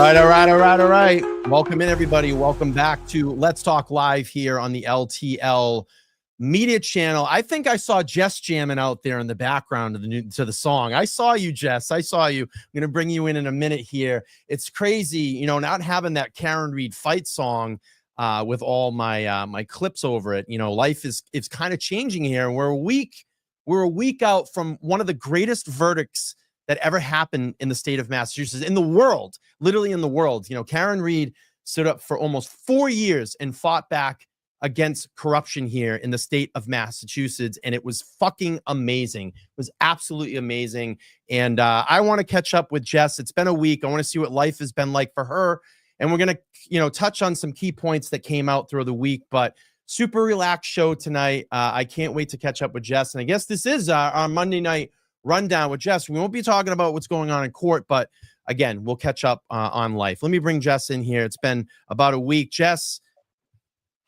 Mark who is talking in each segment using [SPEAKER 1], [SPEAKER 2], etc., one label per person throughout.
[SPEAKER 1] All right. Welcome in, everybody. Welcome back to Let's Talk Live here on the LTL Media Channel. I think I saw Jess jamming out there in the background to the song. I saw you, Jess. I saw you. I'm going to bring you in a minute here. It's crazy, you know, not having that Karen Reed fight song with all my my clips over it. You know, life is kind of changing here. We're a week out from one of the greatest verdicts that ever happened in the state of Massachusetts, in the world, literally in the world. You know, Karen Reed stood up for almost 4 years and fought back against corruption here in the state of Massachusetts. And it was fucking amazing. It was absolutely amazing. And I want to catch up with Jess. It's been a week. I want to see what life has been like for her. And we're going to, you know, touch on some key points that came out through the week, but super relaxed show tonight. I can't wait to catch up with Jess. And I guess this is our Monday night rundown with Jess. We won't be talking about what's going on in court, but again, we'll catch up on life. Let me bring Jess in here. It's been about a week. Jess,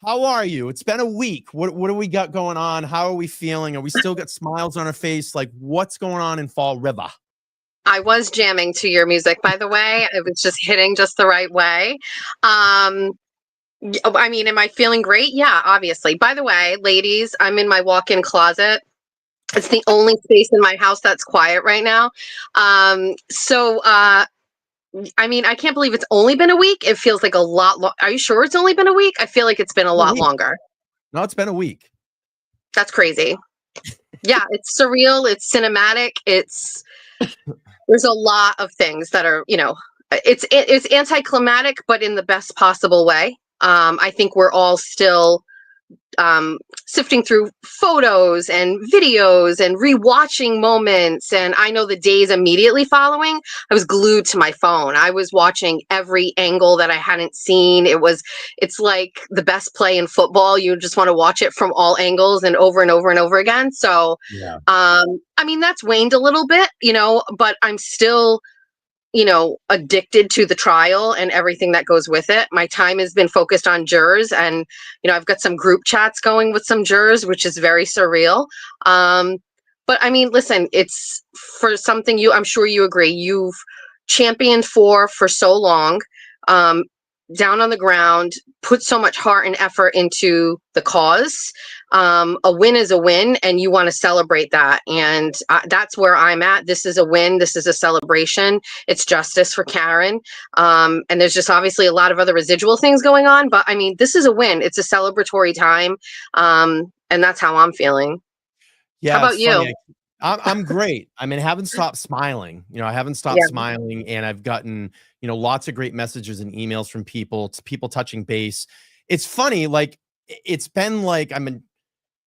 [SPEAKER 1] how are you? It's been a week. What do we got going on? How are we feeling? Are we still got smiles on our face? Like, what's going on in Fall River?
[SPEAKER 2] I was jamming to your music, by the way. It was just hitting just the right way. I mean, am I feeling great? Yeah, obviously. By the way, ladies, I'm in my walk-in closet. It's the only space in my house that's quiet right now. I mean, I can't believe it's only been a week. It feels like a lot. Are you sure it's only been a week? I feel like it's been a lot longer.
[SPEAKER 1] No, it's been a week.
[SPEAKER 2] That's crazy. Yeah, it's surreal. It's cinematic. There's a lot of things that are, you know, it's anticlimactic, but in the best possible way. I think we're all still sifting through photos and videos and rewatching moments. And I know the days immediately following, I was glued to my phone. I was watching every angle that I hadn't seen. It's like the best play in football. You just want to watch it from all angles and over and over and over again. So, yeah. I mean, that's waned a little bit, you know, but I'm still, you know, addicted to the trial and everything that goes with it. My time has been focused on jurors, and, you know, I've got some group chats going with some jurors, which is very surreal. But I mean, listen, it's for something I'm sure you agree, you've championed for so long, down on the ground, put so much heart and effort into the cause. A win is a win, and you want to celebrate that. And that's where I'm at. This is a win. This is a celebration. It's justice for Karen. And there's just obviously a lot of other residual things going on. But I mean, this is a win. It's a celebratory time. And that's how I'm feeling.
[SPEAKER 1] Yeah.
[SPEAKER 2] How about you?
[SPEAKER 1] Funny. I'm great. I mean, I haven't stopped smiling. You know, I haven't stopped smiling, and I've gotten, you know, lots of great messages and emails from people touching base. It's funny. Like, it's been like, I'm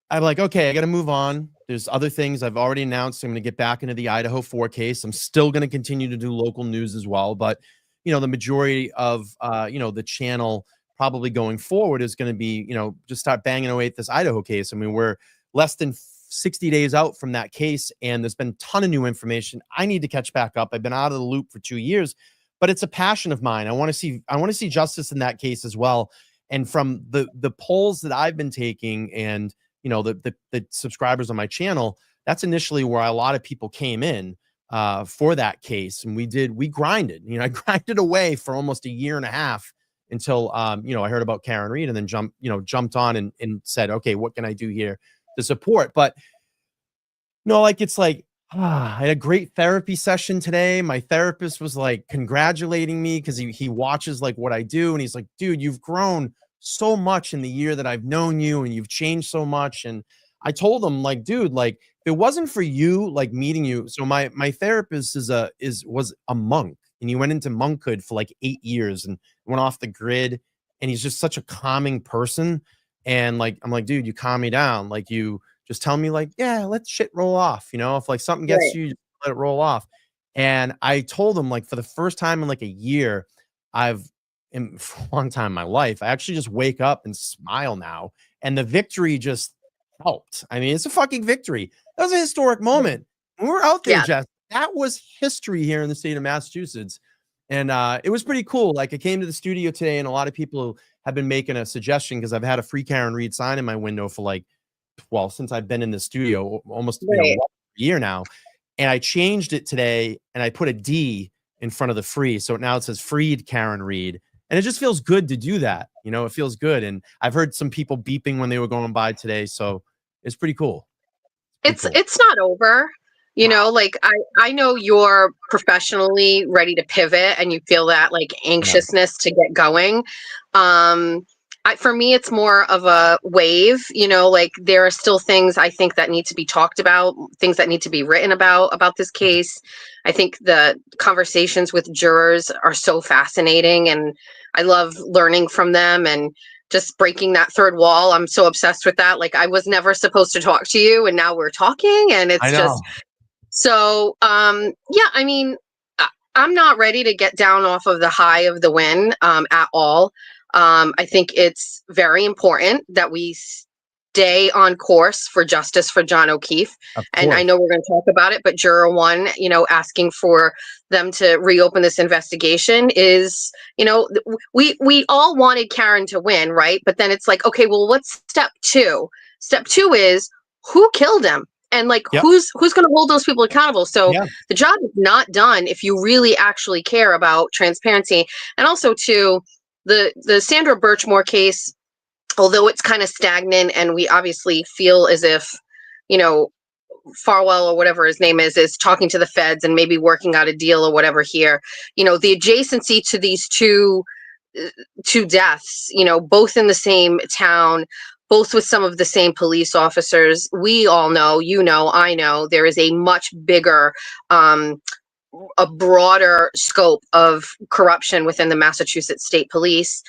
[SPEAKER 1] like, okay, I got to move on. There's other things I've already announced. I'm going to get back into the Idaho 4 case. I'm still going to continue to do local news as well. But, you know, the majority of, you know, the channel probably going forward is going to be, you know, just start banging away at this Idaho case. I mean, we're less than 60 days out from that case, and there's been a ton of new information. I need to catch back up. I've been out of the loop for 2 years, but it's a passion of mine. I want to see justice in that case as well. And from the polls that I've been taking, and, you know, the subscribers on my channel, that's initially where a lot of people came in for that case. And we grinded, you know, I grinded away for almost a year and a half until, you know, I heard about Karen Reed, and then jumped on and said, okay, what can I do here to support? But, you know, like, it's like, I had a great therapy session today. My therapist was like congratulating me because he watches like what I do. And he's like, dude, you've grown so much in the year that I've known you, and you've changed so much. And I told him, like, dude, like, if it wasn't for you, like, meeting you. So my therapist was a monk, and he went into monkhood for like 8 years and went off the grid. And he's just such a calming person. And like, I'm like, dude, you calm me down. Like, you just tell me, like, yeah, let shit roll off. You know, if like something gets you, just let it roll off. And I told him, like, for the first time in like a year, for a long time in my life, I actually just wake up and smile now. And the victory just helped. I mean, it's a fucking victory. That was a historic moment. When we were out there, Jess, that was history here in the state of Massachusetts. And it was pretty cool. Like, I came to the studio today, and a lot of people have been making a suggestion, because I've had a free Karen Reed sign in my window for like, well, since I've been in the studio, almost a year now. And I changed it today, and I put a D in front of the free. So now it says freed Karen Reed. And it just feels good to do that. You know, it feels good. And I've heard some people beeping when they were going by today. So it's pretty cool.
[SPEAKER 2] It's not over. You know, like I know you're professionally ready to pivot and you feel that like anxiousness to get going. For me, it's more of a wave, you know, like there are still things I think that need to be talked about, things that need to be written about this case. I think the conversations with jurors are so fascinating and I love learning from them and just breaking that third wall. I'm so obsessed with that. Like I was never supposed to talk to you and now we're talking and it's just so, yeah, I mean, I'm not ready to get down off of the high of the win at all. I think it's very important that we stay on course for justice for John O'Keefe. And I know we're going to talk about it, but Juror 1, you know, asking for them to reopen this investigation is, you know, we all wanted Karen to win, right? But then it's like, okay, well, what's step 2? Step 2 is who killed him? And like, who's going to hold those people accountable? So the job is not done if you really actually care about transparency. And also too, the Sandra Birchmore case, although it's kind of stagnant and we obviously feel as if, you know, Farwell or whatever his name is talking to the feds and maybe working out a deal or whatever here, you know, the adjacency to these two deaths, you know, both in the same town, both with some of the same police officers. We all know, you know, I know there is a much bigger, a broader scope of corruption within the Massachusetts State Police,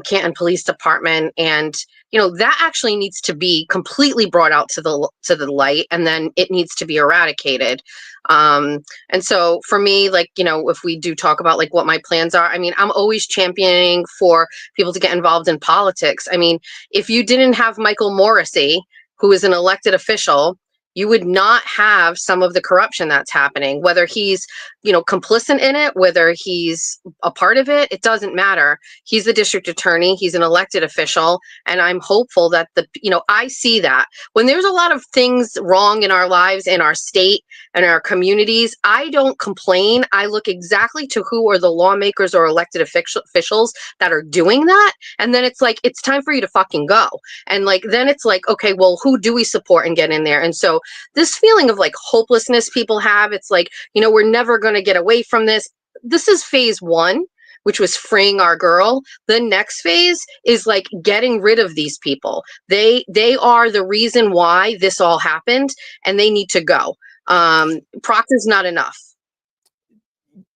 [SPEAKER 2] Canton Police Department, and you know that actually needs to be completely brought out to the light, and then it needs to be eradicated. And so for me, like, you know, if we do talk about like what my plans are, I mean, I'm always championing for people to get involved in politics. I mean, if you didn't have Michael Morrissey, who is an elected official, you would not have some of the corruption that's happening, whether he's, you know, complicit in it, whether he's a part of it, it doesn't matter. He's the district attorney. He's an elected official. And I'm hopeful that you know, I see that when there's a lot of things wrong in our lives, in our state and our communities, I don't complain. I look exactly to who are the lawmakers or elected officials that are doing that. And then it's like, it's time for you to fucking go. And like, then it's like, okay, well, who do we support and get in there? And so this feeling of like hopelessness people have, it's like, you know, we're never going to get away from this. This is phase 1, which was freeing our girl. The next phase is like getting rid of these people. They are the reason why this all happened and they need to go. Proctor's not enough.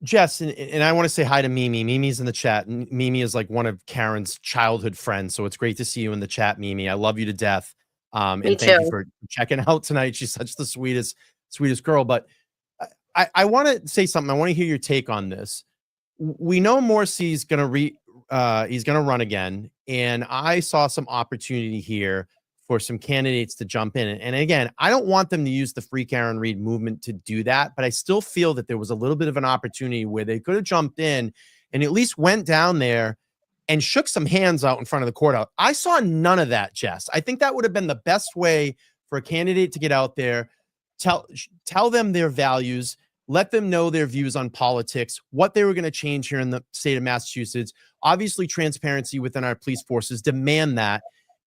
[SPEAKER 1] Jess, and I want to say hi to Mimi. Mimi's in the chat. Mimi is like one of Karen's childhood friends. So it's great to see you in the chat, Mimi. I love you to death. And thank you for checking out tonight. She's such the sweetest girl. But I want to say something. I want to hear your take on this. We know Morrissey's going to he's going to run again. And I saw some opportunity here for some candidates to jump in. And again, I don't want them to use the Free Karen Reed movement to do that, but I still feel that there was a little bit of an opportunity where they could have jumped in and at least went down there and shook some hands out in front of the courthouse. I saw none of that, Jess. I think that would have been the best way for a candidate to get out there, tell them their values, let them know their views on politics, what they were going to change here in the state of Massachusetts. Obviously, transparency within our police forces, demand that,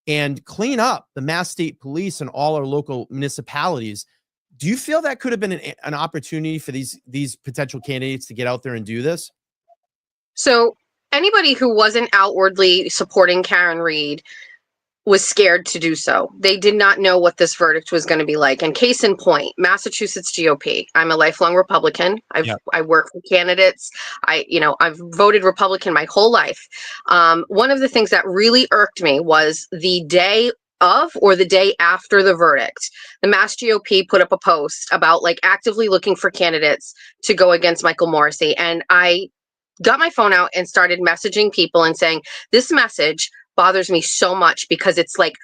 [SPEAKER 1] and clean up the Mass State Police and all our local municipalities. Do you feel that could have been an opportunity for these potential candidates to get out there and do this?
[SPEAKER 2] So anybody who wasn't outwardly supporting Karen Reed was scared to do so. They did not know what this verdict was going to be like. And case in point, Massachusetts GOP. I'm a lifelong Republican. I work for candidates. I've voted Republican my whole life. One of the things that really irked me was the day of or the day after the verdict, the Mass GOP put up a post about like actively looking for candidates to go against Michael Morrissey. And I got my phone out and started messaging people and saying, this message bothers me so much because it's like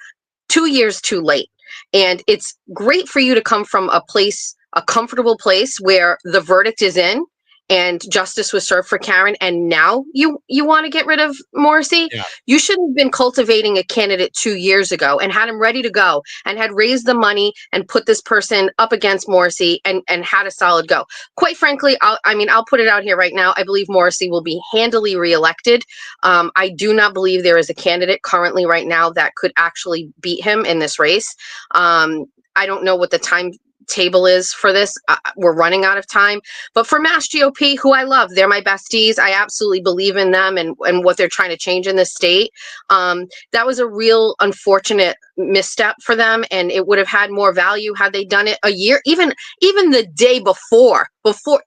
[SPEAKER 2] 2 years too late. And it's great for you to come from a place, a comfortable place where the verdict is in and justice was served for Karen, and now you want to get rid of Morrissey?
[SPEAKER 1] Yeah.
[SPEAKER 2] You should have been cultivating a candidate 2 years ago and had him ready to go and had raised the money and put this person up against Morrissey and had a solid go. Quite frankly, I'll put it out here right now. I believe Morrissey will be handily reelected. I do not believe there is a candidate currently right now that could actually beat him in this race. I don't know what the timetable is for this. We're running out of time. But for Mass GOP, who I love, they're my besties. I absolutely believe in them and what they're trying to change in this state. That was a real unfortunate misstep for them, and it would have had more value had they done it a year, even the day before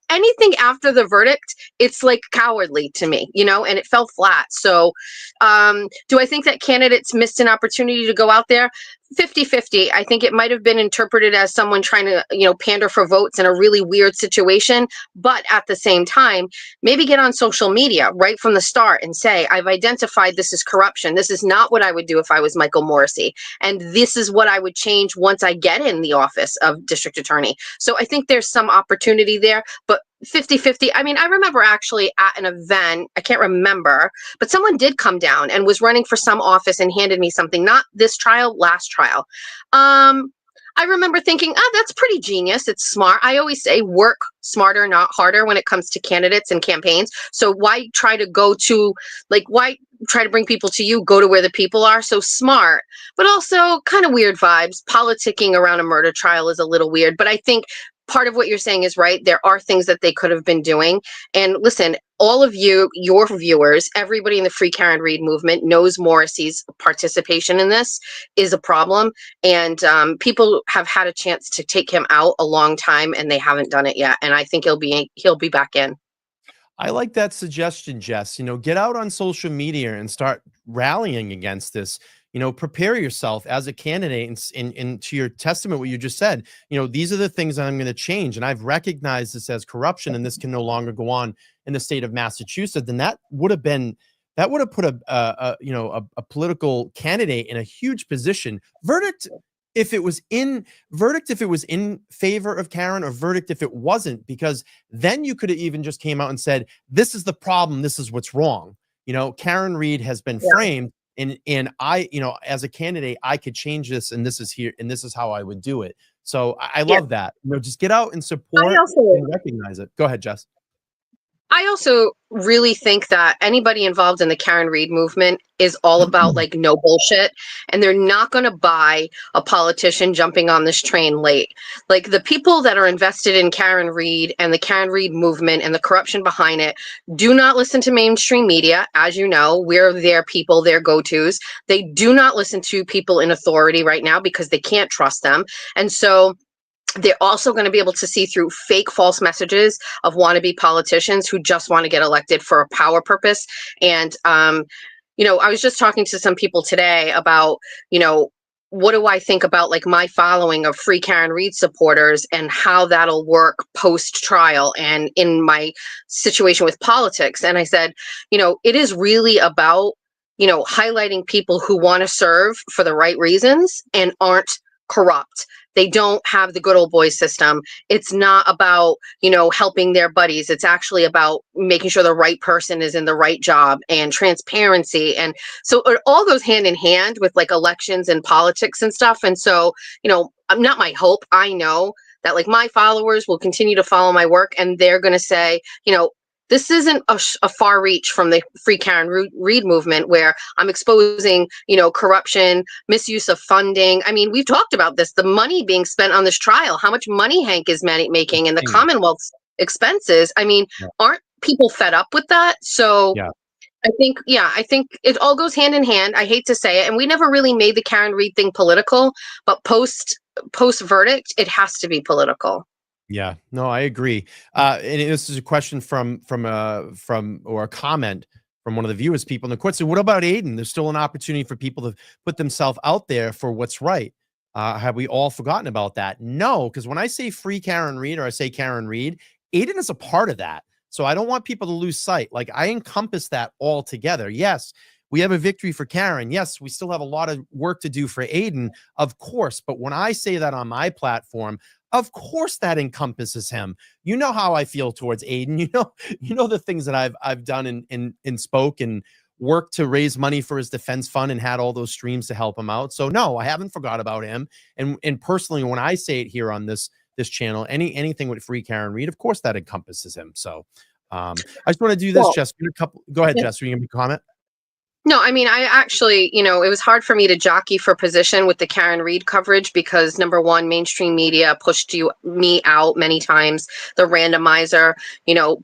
[SPEAKER 2] anything after the verdict. It's like cowardly to me, and it fell flat. So do I think that candidates missed an opportunity to go out there? 50-50. I think it might have been interpreted as someone trying to, pander for votes in a really weird situation. But at the same time, maybe get on social media right from the start and say, I've identified this is corruption. This is not what I would do if I was Michael Morrissey. And this is what I would change once I get in the office of district attorney. So I think there's some opportunity there, but 50-50. I mean, I remember actually at an event, I can't remember, but someone did come down and was running for some office and handed me something, not this trial, last trial. I remember thinking, that's pretty genius. It's smart. I always say work smarter, not harder when it comes to candidates and campaigns. So why try to why try to bring people to you? Go to where the people are. So smart, but also kind of weird vibes. Politicking around a murder trial is a little weird, but I think part of what you're saying is right. There are things that they could have been doing. And listen, all of you, your viewers, everybody in the Free Karen Read movement knows Morrissey's participation in this is a problem. And people have had a chance to take him out a long time and they haven't done it yet. And I think he'll be back in.
[SPEAKER 1] I like that suggestion, Jess. Get out on social media and start rallying against this. Prepare yourself as a candidate, and to your testament, what you just said, these are the things that I'm going to change. And I've recognized this as corruption, and this can no longer go on in the state of Massachusetts. And that would have put a political candidate in a huge position. Verdict if it was in favor of Karen, or verdict if it wasn't, because then you could have even just came out and said, this is the problem. This is what's wrong. Karen Read has been framed. And I, as a candidate, I could change this, and this is here, and this is how I would do it. So I love that. Just get out and support and recognize it. Go ahead, Jess.
[SPEAKER 2] I also really think that anybody involved in the Karen Read movement is all about no bullshit, and they're not going to buy a politician jumping on this train late. Like the people that are invested in Karen Read and the Karen Read movement and the corruption behind it do not listen to mainstream media. As you know, we're their people, their go-tos. They do not listen to people in authority right now because they can't trust them. And so they're also going to be able to see through fake false messages of wannabe politicians who just want to get elected for a power purpose. And, I was just talking to some people today about, what do I think about my following of Free Karen Read supporters and how that'll work post-trial and in my situation with politics. And I said, it is really about, highlighting people who want to serve for the right reasons and aren't corrupt. They don't have the good old boy system. It's not about, helping their buddies. It's actually about making sure the right person is in the right job and transparency. And so it all goes hand in hand with elections and politics and stuff. And so, not my hope. I know that my followers will continue to follow my work, and they're going to say, this isn't a far reach from the Free Karen Read movement where I'm exposing, corruption, misuse of funding. I mean, we've talked about this, the money being spent on this trial, how much money Hank is making and the Commonwealth's expenses. I mean, aren't people fed up with that? So I think it all goes hand in hand. I hate to say it. And we never really made the Karen Read thing political, but post verdict, it has to be political.
[SPEAKER 1] Yeah, no, I agree. And this is a question from or a comment from one of the viewers, people in the court. So what about Aiden? There's still an opportunity for people to put themselves out there for what's right. Have we all forgotten about that? No, because when I say Free Karen Read, or I say Karen Read, Aiden is a part of that. So I don't want people to lose sight. I encompass that all together. Yes, we have a victory for Karen. Yes, we still have a lot of work to do for Aiden, of course. But when I say that on my platform, Of course that encompasses him. You know how I feel towards Aiden. You know the things that I've done and spoke and worked to raise money for his defense fund and had all those streams to help him out. So no, I haven't forgot about him. And personally, when I say it here on this channel, anything with Free Karen Reed, of course that encompasses him. So I just want to do this, Jess. Go ahead, Jess. Are you gonna make a comment?
[SPEAKER 2] No, I mean, I actually, it was hard for me to jockey for position with the Karen Reed coverage because number one, mainstream media pushed me out many times, the randomizer,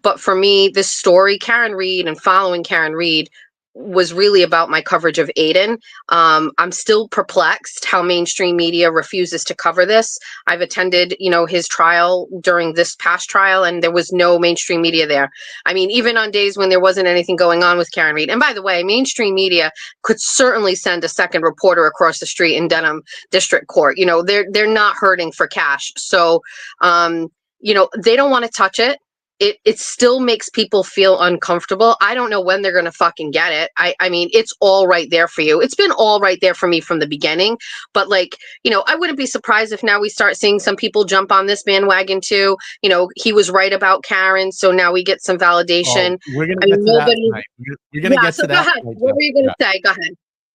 [SPEAKER 2] but for me, this story, Karen Reed and following Karen Reed was really about my coverage of Aiden. I'm still perplexed how mainstream media refuses to cover this. I've attended, his trial during this past trial, and there was no mainstream media there. I mean, even on days when there wasn't anything going on with Karen Reed. And by the way, mainstream media could certainly send a second reporter across the street in Denham District Court. They're not hurting for cash. So, they don't want to touch it. It still makes people feel uncomfortable. I don't know when they're going to fucking get it. I mean, it's all right there for you. It's been all right there for me from the beginning. But I wouldn't be surprised if now we start seeing some people jump on this bandwagon too. He was right about Karen. So now we get some validation.
[SPEAKER 1] We're going to get to that tonight. You're going to get to that.
[SPEAKER 2] Go ahead. What were you going to say? Go ahead.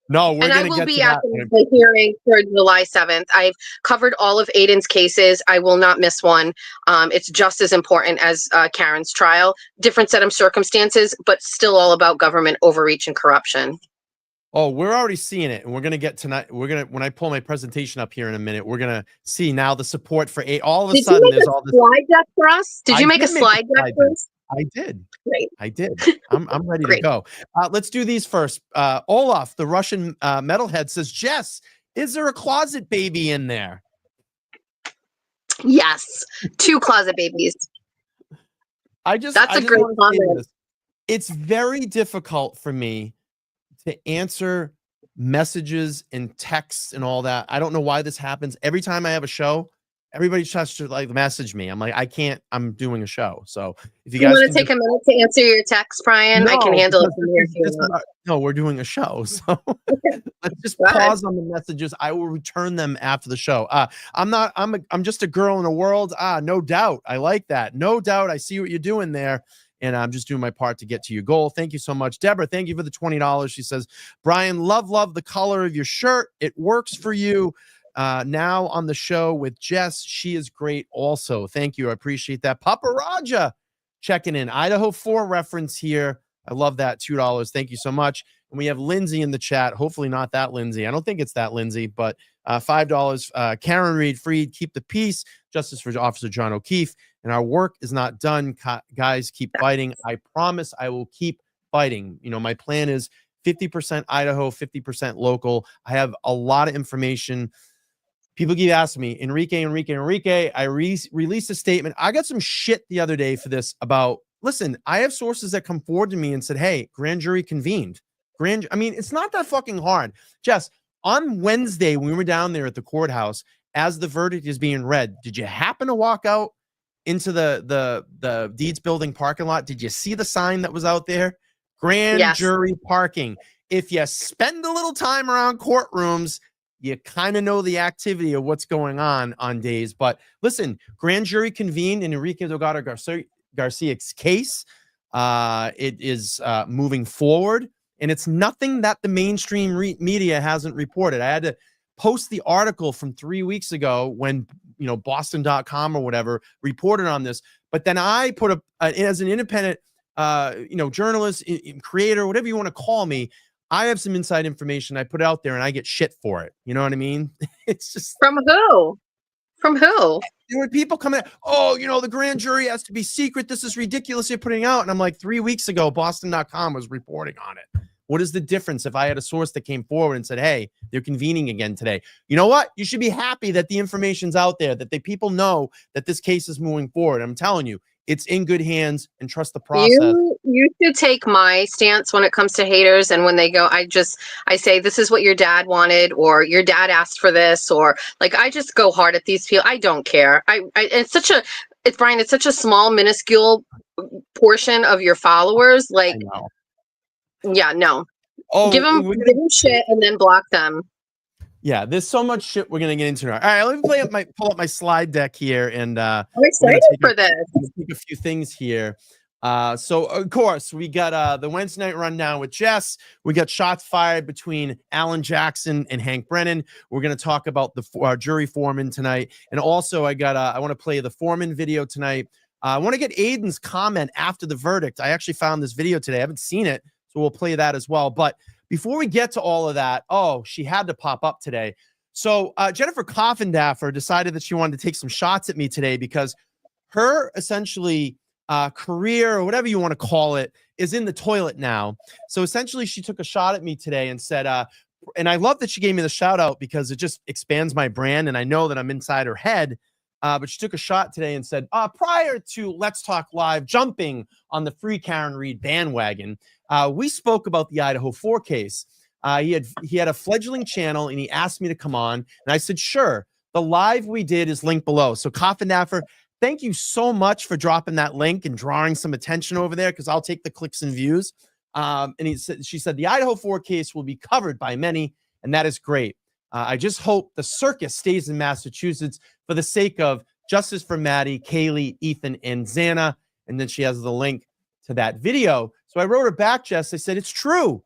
[SPEAKER 1] No, we're
[SPEAKER 2] I will be at the hearing for July 7th. I've covered all of Aiden's cases. I will not miss one. It's just as important as Karen's trial. Different set of circumstances, but still all about government overreach and corruption.
[SPEAKER 1] Oh, we're already seeing it, and we're gonna get tonight. When I pull my presentation up here in a minute, we're gonna see now the support for all of a sudden. There's all this
[SPEAKER 2] slide deck for us. Did you make a slide deck for us?
[SPEAKER 1] I did.
[SPEAKER 2] Great.
[SPEAKER 1] I did. I'm ready to go. Let's do these first. Olaf, the Russian metalhead, says, Jess, is there a closet baby in there?
[SPEAKER 2] Yes. 2 closet babies. That's a great comment.
[SPEAKER 1] It's very difficult for me to answer messages and texts and all that. I don't know why this happens. Every time I have a show, everybody tries to message me. I'm like, I can't, I'm doing a show. So if you guys
[SPEAKER 2] want to take a minute to answer your text, Brian, I can handle it from here.
[SPEAKER 1] No, we're doing a show. So let's just pause on the messages. I will return them after the show. I'm just a girl in the world. No doubt. I like that. No doubt. I see what you're doing there. And I'm just doing my part to get to your goal. Thank you so much. Deborah, thank you for the $20. She says, Brian, love the color of your shirt. It works for you. Now on the show with Jess. She is great also. Thank you. I appreciate that. Papa Raja checking in. Idaho 4 reference here. I love that. $2. Thank you so much. And we have Lindsay in the chat. Hopefully not that Lindsay. I don't think it's that Lindsay, but $5. Karen Reed Freed, keep the peace. Justice for Officer John O'Keefe. And our work is not done. Guys, keep fighting. I promise I will keep fighting. My plan is 50% Idaho, 50% local. I have a lot of information. People keep asking me, Enrique. I released a statement. I got some shit the other day for this about, listen, I have sources that come forward to me and said, hey, grand jury convened. It's not that fucking hard. Jess, on Wednesday, when we were down there at the courthouse, as the verdict is being read, did you happen to walk out into the Deeds Building parking lot? Did you see the sign that was out there? Grand jury parking. If you spend a little time around courtrooms, you kind of know the activity of what's going on days. But listen, grand jury convened in Enrique Delgado Garcia's case. It is moving forward, and it's nothing that the mainstream media hasn't reported. I had to post the article from 3 weeks ago when Boston.com or whatever reported on this, but then I put as an independent journalist, creator, whatever you want to call me, I have some inside information I put out there and I get shit for it. You know what I mean? It's just
[SPEAKER 2] from who?
[SPEAKER 1] There were people coming out, the grand jury has to be secret. This is ridiculous you're putting out. And I'm like, 3 weeks ago, Boston.com was reporting on it. What is the difference if I had a source that came forward and said, hey, they're convening again today? You know what? You should be happy that the information's out there, that the people know that this case is moving forward. I'm telling you, it's in good hands, and trust the process.
[SPEAKER 2] You should take my stance when it comes to haters. And when they go, I say, this is what your dad wanted, or your dad asked for this, or I just go hard at these people. I don't care. It's Brian, it's such a small, minuscule portion of your followers.
[SPEAKER 1] Yeah,
[SPEAKER 2] no. Give them shit and then block them.
[SPEAKER 1] Yeah, there's so much shit we're gonna get into now. All right, let me pull up my slide deck here, and
[SPEAKER 2] I'm excited for this.
[SPEAKER 1] Take a few things here. So of course we got the Wednesday night rundown with Jess. We got shots fired between Alan Jackson and Hank Brennan. We're gonna talk about the jury foreman tonight, and also I want to play the Foreman video tonight. I want to get Aiden's comment after the verdict. I actually found this video today. I haven't seen it, so we'll play that as well. But before we get to all of that, she had to pop up today. So Jennifer Coffindaffer decided that she wanted to take some shots at me today because her essentially career, or whatever you want to call it, is in the toilet now. So essentially she took a shot at me today and said, and I love that she gave me the shout out because it just expands my brand. And I know that I'm inside her head. But she took a shot today and said, prior to Let's Talk Live jumping on the free Karen Read bandwagon, we spoke about the Idaho 4 case. He had a fledgling channel and he asked me to come on. And I said, sure. The live we did is linked below. So Coffindaffer, thank you so much for dropping that link and drawing some attention over there, because I'll take the clicks and views. And she said, the Idaho 4 case will be covered by many, and that is great. I just hope the circus stays in Massachusetts for the sake of justice for Maddie, Kaylee, Ethan, and Xana. And then she has the link to that video. So I wrote her back, Jess. I said, it's true.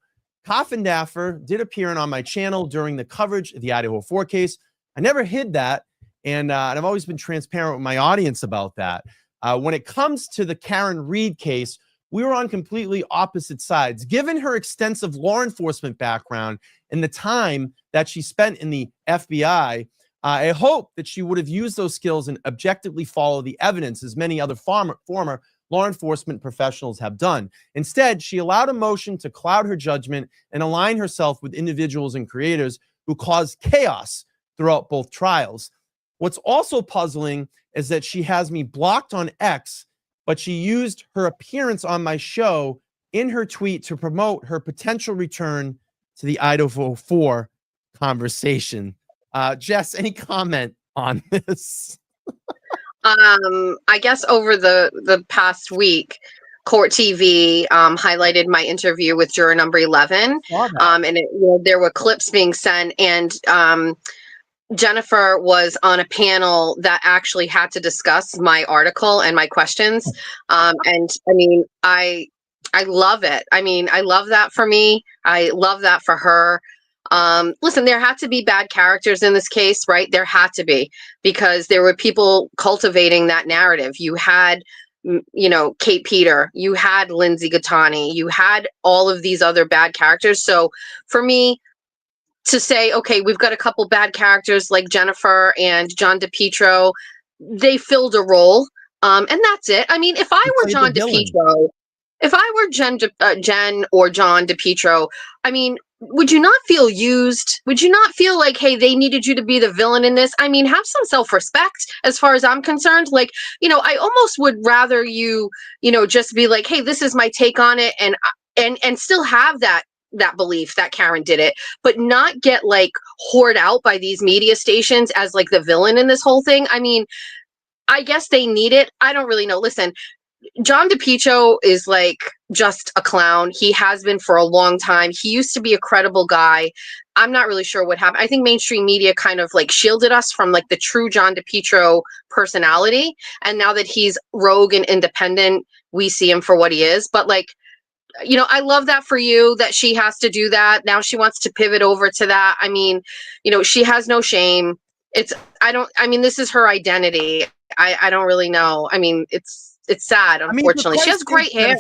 [SPEAKER 1] Coffindaffer did appear on my channel during the coverage of the Idaho 4 case. I never hid that. And I've always been transparent with my audience about that. When it comes to the Karen Read case, we were on completely opposite sides. Given her extensive law enforcement background and the time that she spent in the FBI, I hope that she would have used those skills and objectively follow the evidence, as many other former law enforcement professionals have done. Instead, she allowed emotion to cloud her judgment and align herself with individuals and creators who caused chaos throughout both trials. What's also puzzling is that she has me blocked on X, but she used her appearance on my show in her tweet to promote her potential return to the Idaho 4 conversation. Jess, any comment on this?
[SPEAKER 2] I guess over the past week, Court TV highlighted my interview with juror number 11, and there were clips being sent, and Jennifer was on a panel that actually had to discuss my article and my questions, and I mean, I love it. I mean, I love that for me. I love that for her. Listen, there had to be bad characters in this case, right? There had to be, because there were people cultivating that narrative. You had, Kate Peter, you had Lindsay Gattani, you had all of these other bad characters. So for me to say, okay, we've got a couple bad characters like Jennifer and John DePietro, they filled a role. And that's it. I mean, if I were John DePietro, if I were Jen or John DePietro, I mean, would you not feel used? Would you not feel like, hey, they needed you to be the villain in this? I mean, have some self-respect as far as I'm concerned. Like, I almost would rather you, just be like, hey, this is my take on it, and still have that belief that Karen did it, but not get like whored out by these media stations as like the villain in this whole thing. I mean, I guess they need it. I don't really know. Listen, John DePietro is like just a clown. He has been for a long time. He used to be a credible guy. I'm not really sure what happened. I think mainstream media kind of like shielded us from like the true John DePietro personality. And now that he's rogue and independent, we see him for what he is. But like, I love that for you, that she has to do that. Now she wants to pivot over to that. I mean, she has no shame. This is her identity. I don't really know. I mean, it's sad, unfortunately. She has great hair.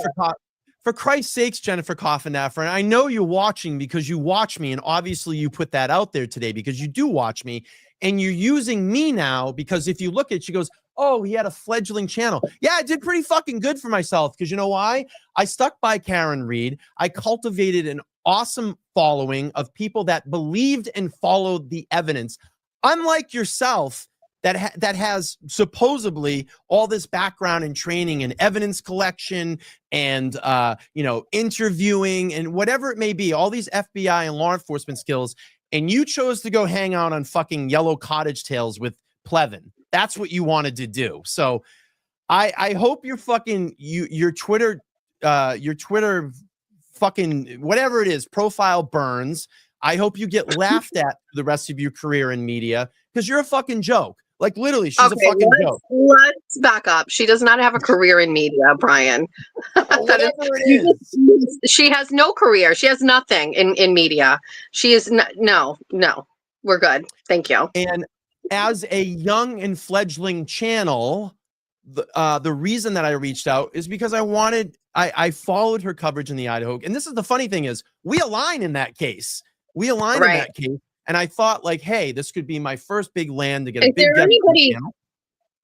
[SPEAKER 1] For Christ's sakes, Jennifer Coffindaffer, and I know you're watching because you watch me, and obviously you put that out there today because you do watch me, and you're using me now because if you look at it, she goes, oh, he had a fledgling channel. Yeah, I did pretty fucking good for myself because you know why? I stuck by Karen Read. I cultivated an awesome following of people that believed and followed the evidence. Unlike yourself, that has supposedly all this background and training and evidence collection and interviewing and whatever it may be, all these FBI and law enforcement skills, and you chose to go hang out on fucking Yellow Cottage Tales with Plevin. That's what you wanted to do. So I hope your fucking your Twitter fucking whatever it is profile burns. I hope you get laughed at for the rest of your career in media because you're a fucking joke. Like literally, she's a fucking joke.
[SPEAKER 2] Let's back up. She does not have a career in media, Brian.
[SPEAKER 1] Whatever it is.
[SPEAKER 2] She has no career. She has nothing in media. She is no. We're good. Thank you.
[SPEAKER 1] And as a young and fledgling channel, the reason that I reached out is because I followed her coverage in the Idaho. And this is the funny thing is we align in that case. We align in that case. And I thought like, hey, this could be my first big land to get a big guest on the channel.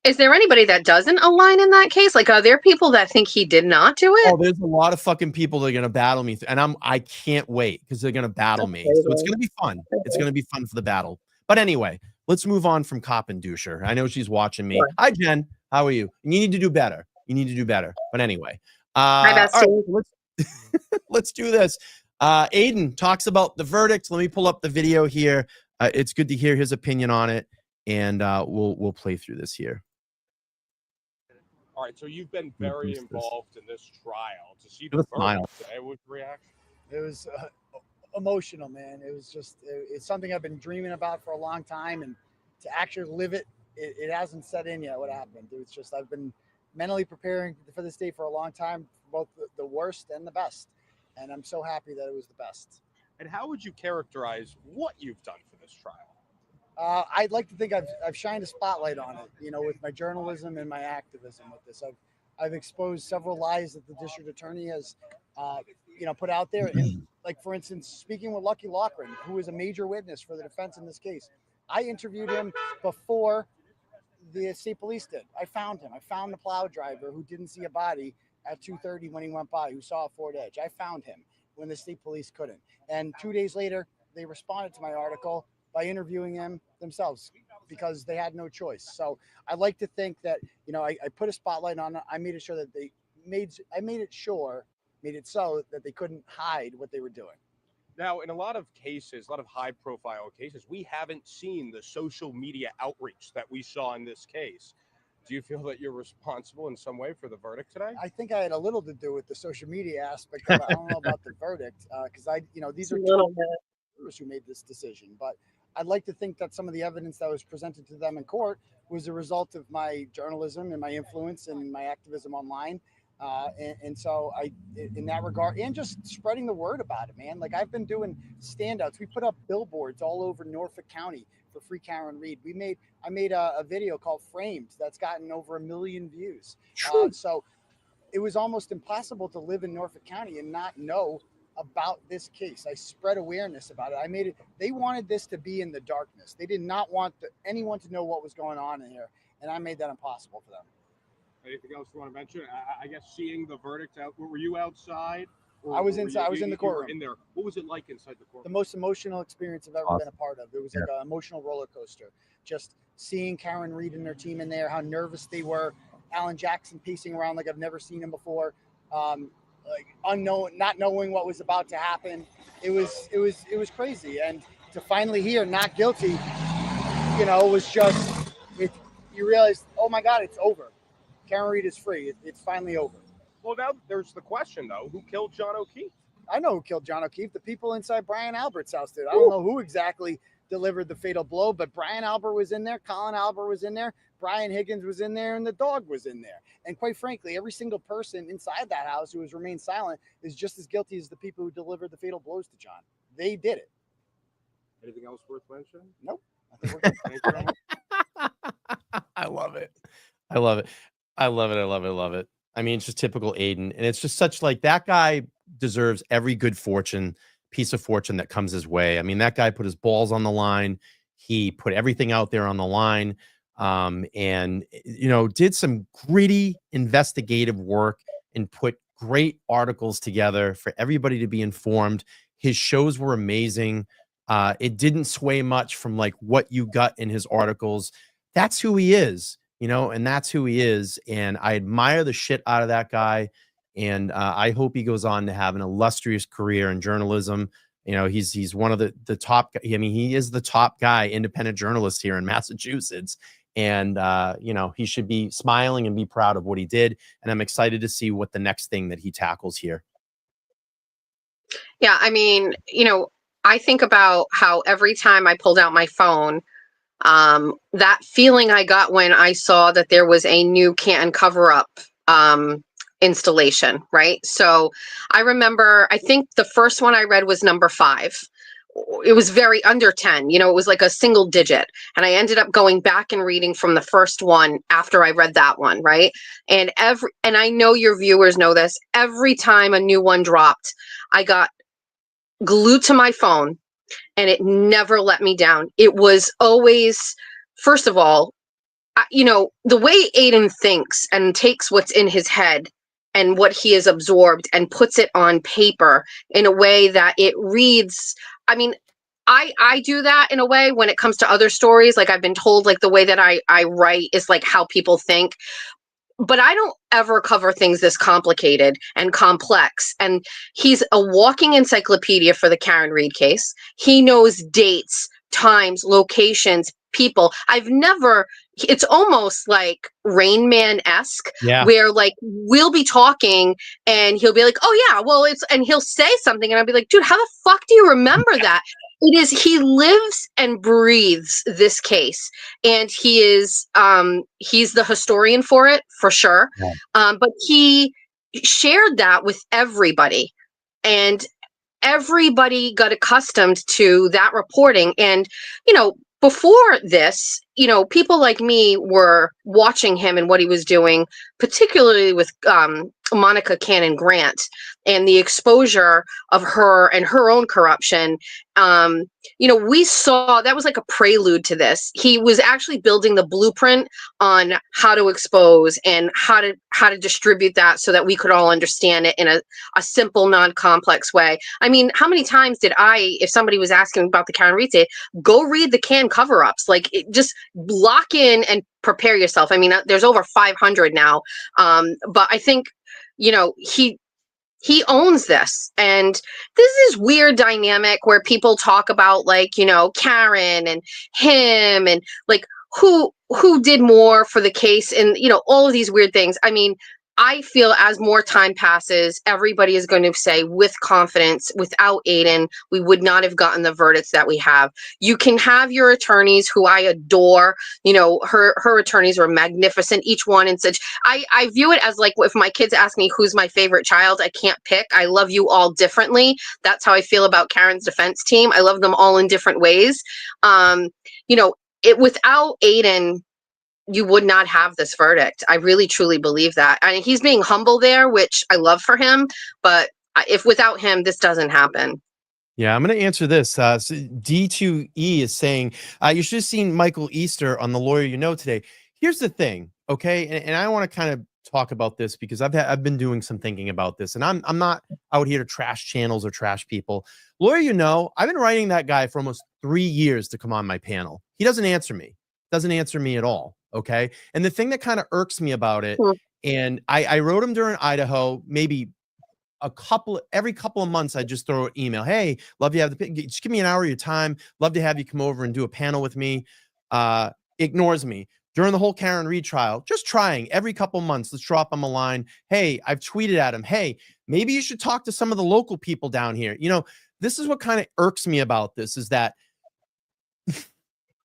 [SPEAKER 2] Is there anybody that doesn't align in that case? Like, are there people that think he did not do it?
[SPEAKER 1] Oh, there's a lot of fucking people that are gonna battle me, and I can't wait because they're gonna battle me. So it's gonna be fun. It's gonna be fun for the battle. But anyway, let's move on from Cop and Doucher. I know she's watching me. Hi, Jen. How are you? You need to do better. You need to do better. But anyway,
[SPEAKER 2] Hi,
[SPEAKER 1] all right, let's do this. Aiden talks about the verdict. Let me pull up the video here. It's good to hear his opinion on it, and we'll play through this here.
[SPEAKER 3] All right, so you've been very involved in this trial. To see the verdict today, what reaction?
[SPEAKER 4] It was emotional, man. It was just, it's something I've been dreaming about for a long time, and to actually live it, it hasn't set in yet what happened. It's just, I've been mentally preparing for this day for a long time, both the worst and the best. And I'm so happy that it was the best.
[SPEAKER 3] And how would you characterize what you've done for this trial?
[SPEAKER 4] I'd like to think I've shined a spotlight on it, you know, with my journalism and my activism with this. I've exposed several lies that the district attorney has, you know, put out there. And like, for instance, speaking with Lucky Loughran, who is a major witness for the defense in this case, I interviewed him before the state police did. I found him. I found the plow driver who didn't see a body at 2:30 when he went by, who saw a Ford Edge. I found him when the state police couldn't. And 2 days later, they responded to my article by interviewing him themselves because they had no choice. So I like to think that, you know, I put a spotlight on it. I made it sure that I made it so that they couldn't hide what they were doing.
[SPEAKER 3] Now, in a lot of cases, a lot of high profile cases, we haven't seen the social media outreach that we saw in this case. Do you feel that you're responsible in some way for the verdict today?
[SPEAKER 4] I think I had a little to do with the social media aspect of it. I don't know about the verdict because these are who made this decision, but I'd like to think that some of the evidence that was presented to them in court was a result of my journalism and my influence and my activism online. And so in that regard, and just spreading the word about it, man. Like I've been doing standouts. We put up billboards all over Norfolk County for Free Karen Reed. I made a video called Framed that's gotten over 1 million views. So it was almost impossible to live in Norfolk County and not know about this case. I spread awareness about it. They wanted this to be in the darkness. They did not want anyone to know what was going on in here. And I made that impossible for them.
[SPEAKER 3] Anything else you want to mention? I guess seeing the verdict out, were you outside?
[SPEAKER 4] I was inside. I was in the courtroom.
[SPEAKER 3] In there. What was it like inside the courtroom?
[SPEAKER 4] The most emotional experience I've ever been a part of. It was like an emotional roller coaster. Just seeing Karen Reed and their team in there, how nervous they were. Alan Jackson pacing around like I've never seen him before. Like unknown, not knowing what was about to happen. It was crazy. And to finally hear not guilty, you know, was just, you realize, oh my God, it's over. Karen Reed is free. It's finally over.
[SPEAKER 3] Well, now there's the question though, who killed John O'Keefe?
[SPEAKER 4] I know who killed John O'Keefe. The people inside Brian Albert's house did. I don't know who exactly delivered the fatal blow, but Brian Albert was in there. Colin Albert was in there. Brian Higgins was in there, and the dog was in there. And quite frankly, every single person inside that house who has remained silent is just as guilty as the people who delivered the fatal blows to John. They did it.
[SPEAKER 3] Anything else worth mentioning?
[SPEAKER 4] Nope. I think we're good.
[SPEAKER 1] I love it. I love it. I love it. I love it. I love it. I mean, it's just typical Aiden. And it's just such like that guy deserves every good piece of fortune that comes his way. I mean, that guy put his balls on the line. He put everything out there on the line. And, you know, did some gritty investigative work and put great articles together for everybody to be informed. His shows were amazing. It didn't sway much from like what you got in his articles. That's who he is, you know, and that's who he is. And I admire the shit out of that guy. And I hope he goes on to have an illustrious career in journalism. You know, he's one of the top. I mean, he is the top guy, independent journalist here in Massachusetts. And, you know, he should be smiling and be proud of what he did. And I'm excited to see what the next thing that he tackles here.
[SPEAKER 2] Yeah, I mean, you know, I think about how every time I pulled out my phone, that feeling I got when I saw that there was a new Canton cover-up installation, right? So I remember, I think the first one I read was number 5. It was very under 10, it was like a single digit. And I ended up going back and reading from the first one after I read that one, right? And I know your viewers know this, every time a new one dropped, I got glued to my phone and it never let me down. It was always, first of all, the way Aiden thinks and takes what's in his head and what he has absorbed and puts it on paper in a way that it reads. I mean, I do that in a way when it comes to other stories. Like I've been told, like the way that I write is like how people think. But I don't ever cover things this complicated and complex. And he's a walking encyclopedia for the Karen Read case. He knows dates, times, locations, people. It's almost like Rain Man-esque, where like we'll be talking and he'll be like, oh yeah, well and he'll say something and I'll be like, dude, how the fuck do you remember that? He lives and breathes this case, and he's the historian for it, for sure. But he shared that with everybody, and everybody got accustomed to that reporting. And, before this, people like me were watching him and what he was doing, particularly with Monica Cannon Grant and the exposure of her and her own corruption. We saw that was like a prelude to this. He was actually building the blueprint on how to expose and how to distribute that so that we could all understand it in a simple, non-complex way. I mean, how many times did if somebody was asking about the Karen Read, go read the Can cover-ups, just lock in and prepare yourself. I mean, there's over 500 now. But I think, he owns this. And this is weird dynamic where people talk about Karen and him and who did more for the case and, all of these weird things. I mean, I feel as more time passes, everybody is going to say with confidence, without Aiden, we would not have gotten the verdicts that we have. You can have your attorneys who I adore. Her attorneys are magnificent, each one and such. I view it as like if my kids ask me who's my favorite child, I can't pick. I love you all differently. That's how I feel about Karen's defense team. I love them all in different ways. Without Aiden, you would not have this verdict. I really, truly believe that. I mean, he's being humble there, which I love for him. But if without him, this doesn't happen.
[SPEAKER 1] Yeah, I'm going to answer this. So D2E is saying, you should have seen Michael Easter on The Lawyer You Know today. Here's the thing, okay? And I want to kind of talk about this because I've been doing some thinking about this. And I'm not out here to trash channels or trash people. Lawyer You Know, I've been writing that guy for almost 3 years to come on my panel. He doesn't answer me. Doesn't answer me at all. Okay. And the thing that kind of irks me about it, and I wrote him during Idaho, maybe every couple of months, I just throw an email. Hey, love to have just give me an hour of your time. Love to have you come over and do a panel with me. Ignores me during the whole Karen Read trial, just trying every couple of months. Let's drop him a line. Hey, I've tweeted at him. Hey, maybe you should talk to some of the local people down here. This is what kind of irks me about this is that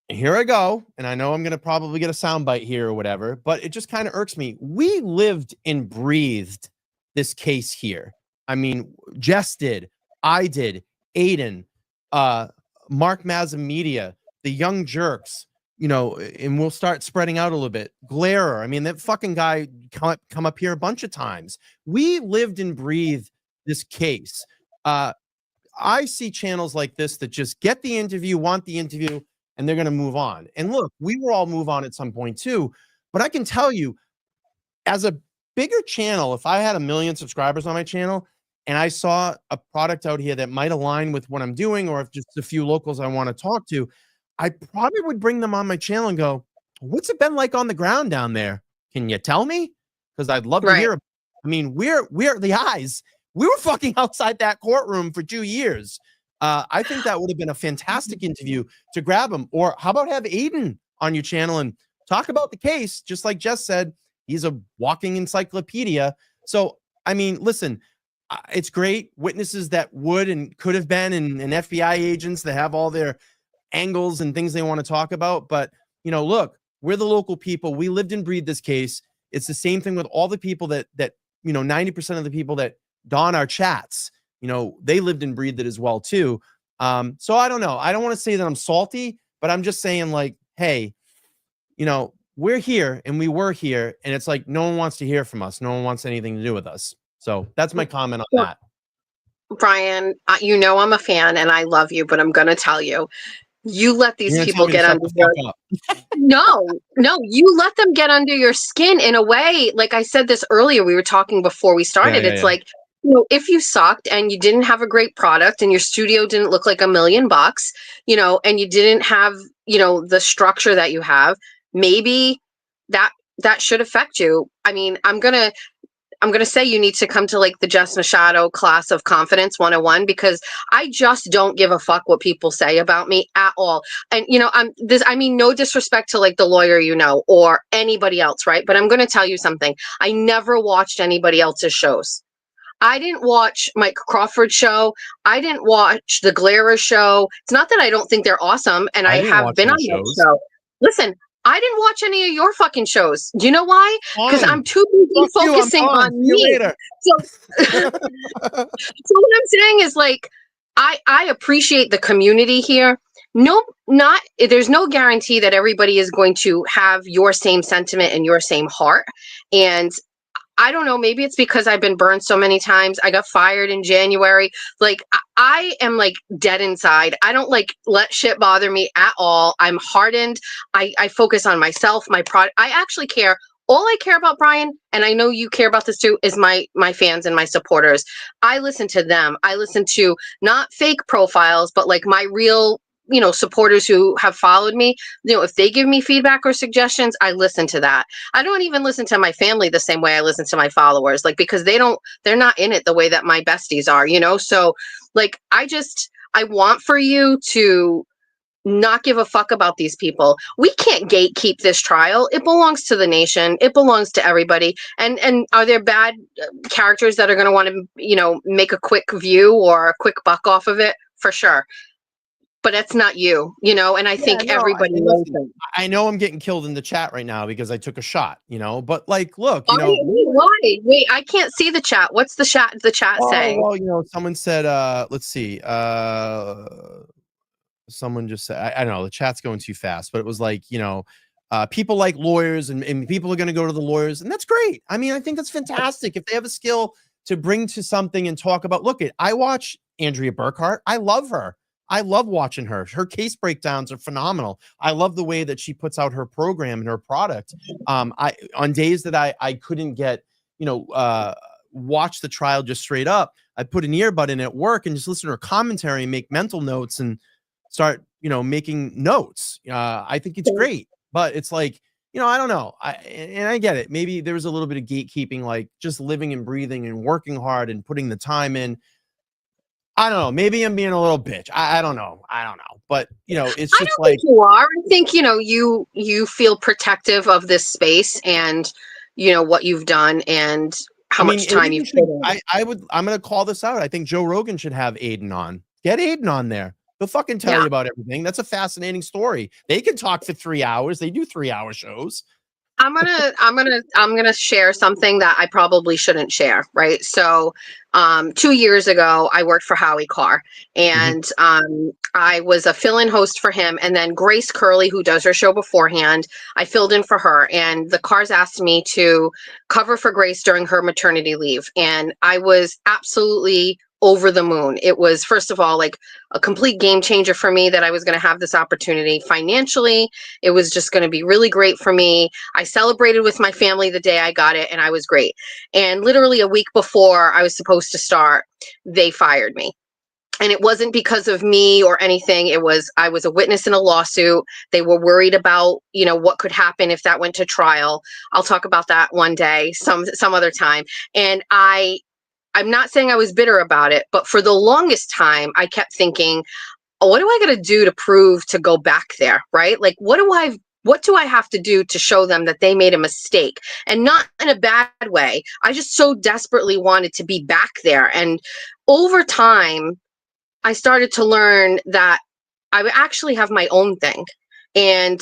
[SPEAKER 1] here I go, and I know I'm going to probably get a soundbite here or whatever, but it just kind of irks me. We lived and breathed this case here. I mean, Jess did, I did, Aiden, Mark Mazza Media, the Young Jerks, and we'll start spreading out a little bit. Glairer, I mean, that fucking guy come up here a bunch of times. We lived and breathed this case. I see channels like this that just get the interview, want the interview, and they're going to move on. And look, we will all move on at some point too. But I can tell you, as a bigger channel, if I had 1 million subscribers on my channel and I saw a product out here that might align with what I'm doing, or if just a few locals I want to talk to, I probably would bring them on my channel and go, what's it been like on the ground down there? Can you tell me? Because I'd love to hear. I mean, we're the eyes. We were fucking outside that courtroom for 2 years. I think that would have been a fantastic interview to grab him. Or how about have Aiden on your channel and talk about the case? Just like Jess said, he's a walking encyclopedia. So, I mean, listen, it's great. Witnesses that would and could have been, and FBI agents that have all their angles and things they want to talk about. But, look, we're the local people. We lived and breathed this case. It's the same thing with all the people that 90% of the people that don our chats, they lived and breathed it as well too. So I don't know. I don't want to say that I'm salty, but I'm just saying, like, hey, we're here and we were here, and it's like no one wants to hear from us. No one wants anything to do with us. So that's my comment on that.
[SPEAKER 2] Brian, I'm a fan and I love you, but I'm going to tell you, you let these people get under your you let them get under your skin in a way. Like I said this earlier, we were talking before we started. It's like, if you sucked and you didn't have a great product and your studio didn't look like $1 million, and you didn't have, the structure that you have, maybe that should affect you. I mean, I'm going to say you need to come to like the Jess Machado class of confidence 101, because I just don't give a fuck what people say about me at all. And, no disrespect to like the lawyer, or anybody else. Right. But I'm going to tell you something. I never watched anybody else's shows. I didn't watch Mike Crawford's show. I didn't watch the Glera show. It's not that I don't think they're awesome. And I have been on that show. Listen, I didn't watch any of your fucking shows. Do you know why? Because I'm too busy focusing on me. So what I'm saying is, like, I appreciate the community here. There's no guarantee that everybody is going to have your same sentiment and your same heart. And I don't know, maybe it's because I've been burned so many times. I got fired in January. Like, I am like dead inside. I don't like let shit bother me at all. I'm hardened. I focus on myself, my product. I actually care. All I care about, Brian, and I know you care about this too, is my fans and my supporters. I listen to them. I listen to not fake profiles, but like my real supporters who have followed me. If they give me feedback or suggestions, I listen to that. I don't even listen to my family the same way I listen to my followers, like, because they're not in it the way that my besties are, so like, I want for you to not give a fuck about these people. We can't gatekeep this trial. It belongs to the nation. It belongs to everybody. And are there bad characters that are going to want to, make a quick view or a quick buck off of it? For sure. But that's not you, and I think everybody knows it.
[SPEAKER 1] I know I'm getting killed in the chat right now because I took a shot, but like, look,
[SPEAKER 2] why? Wait, I can't see the chat. What's the chat saying?
[SPEAKER 1] Well, someone said, let's see. Someone just said, I don't know, the chat's going too fast, but it was like, people like lawyers and people are going to go to the lawyers, and that's great. I mean, I think that's fantastic. If they have a skill to bring to something and talk about, I watch Andrea Burkhart. I love her. I love watching her. Her case breakdowns are phenomenal. I love the way that she puts out her program and her product. On days that I couldn't get, watch the trial just straight up, I put an earbud in at work and just listen to her commentary and make mental notes and start, making notes. I think it's great, but it's like, I don't know. I get it. Maybe there was a little bit of gatekeeping, like just living and breathing and working hard and putting the time in. I don't know. Maybe I'm being a little bitch. I don't know. But, it's just like,
[SPEAKER 2] you are. I think, you feel protective of this space and, what you've done and how much time you've put in.
[SPEAKER 1] I'm going to call this out. I think Joe Rogan should have Aiden on. Get Aiden on there. They'll fucking tell you about everything. That's a fascinating story. They can talk for 3 hours. They do 3-hour shows.
[SPEAKER 2] I'm gonna share something that I probably shouldn't share, right? So 2 years ago, I worked for Howie Carr, and I was a fill-in host for him. And then Grace Curley, who does her show beforehand, I filled in for her. And the Carrs asked me to cover for Grace during her maternity leave, and I was absolutely over the moon. It was, first of all, like a complete game changer for me that I was going to have this opportunity financially. It was just going to be really great for me. I celebrated with my family the day I got it, and I was great. And literally a week before I was supposed to start, they fired me. And it wasn't because of me or anything. I was a witness in a lawsuit. They were worried about, what could happen if that went to trial. I'll talk about that one day, some other time. And I'm not saying I was bitter about it, but for the longest time, I kept thinking, what do I got to do to prove to go back there? Right? Like, what do I What do I have to do to show them that they made a mistake? And not in a bad way. I just so desperately wanted to be back there. And over time, I started to learn that I would actually have my own thing. And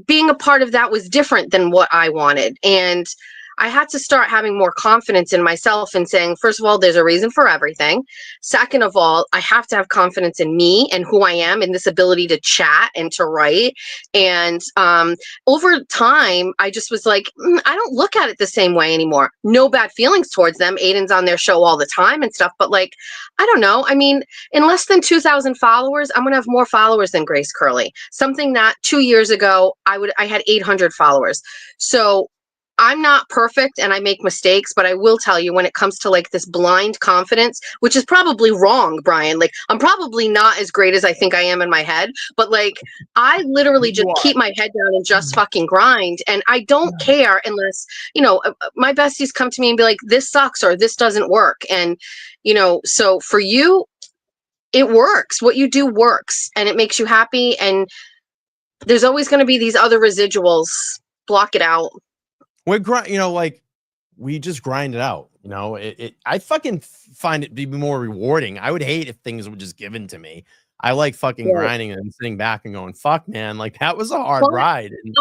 [SPEAKER 2] being a part of that was different than what I wanted. And I had to start having more confidence in myself and saying, first of all, there's a reason for everything. Second of all, I have to have confidence in me and who I am and this ability to chat and to write. And over time, I just was like, I don't look at it the same way anymore. No bad feelings towards them. Aiden's on their show all the time and stuff. But like, I don't know. I mean, in less than 2,000 followers, I'm going to have more followers than Grace Curley. Something that 2 years ago, I had 800 followers. So I'm not perfect and I make mistakes, but I will tell you when it comes to like this blind confidence, which is probably wrong, Brian, like I'm probably not as great as I think I am in my head, but like I literally just keep my head down and just fucking grind. And I don't care unless, my besties come to me and be like, this sucks or this doesn't work. And, so for you, it works. What you do works and it makes you happy. And there's always going to be these other residuals. Block it out.
[SPEAKER 1] We're like we just grind it out. I fucking find it to be more rewarding. I would hate if things were just given to me. I like fucking grinding and sitting back and going, fuck, man, like that was a hard ride. And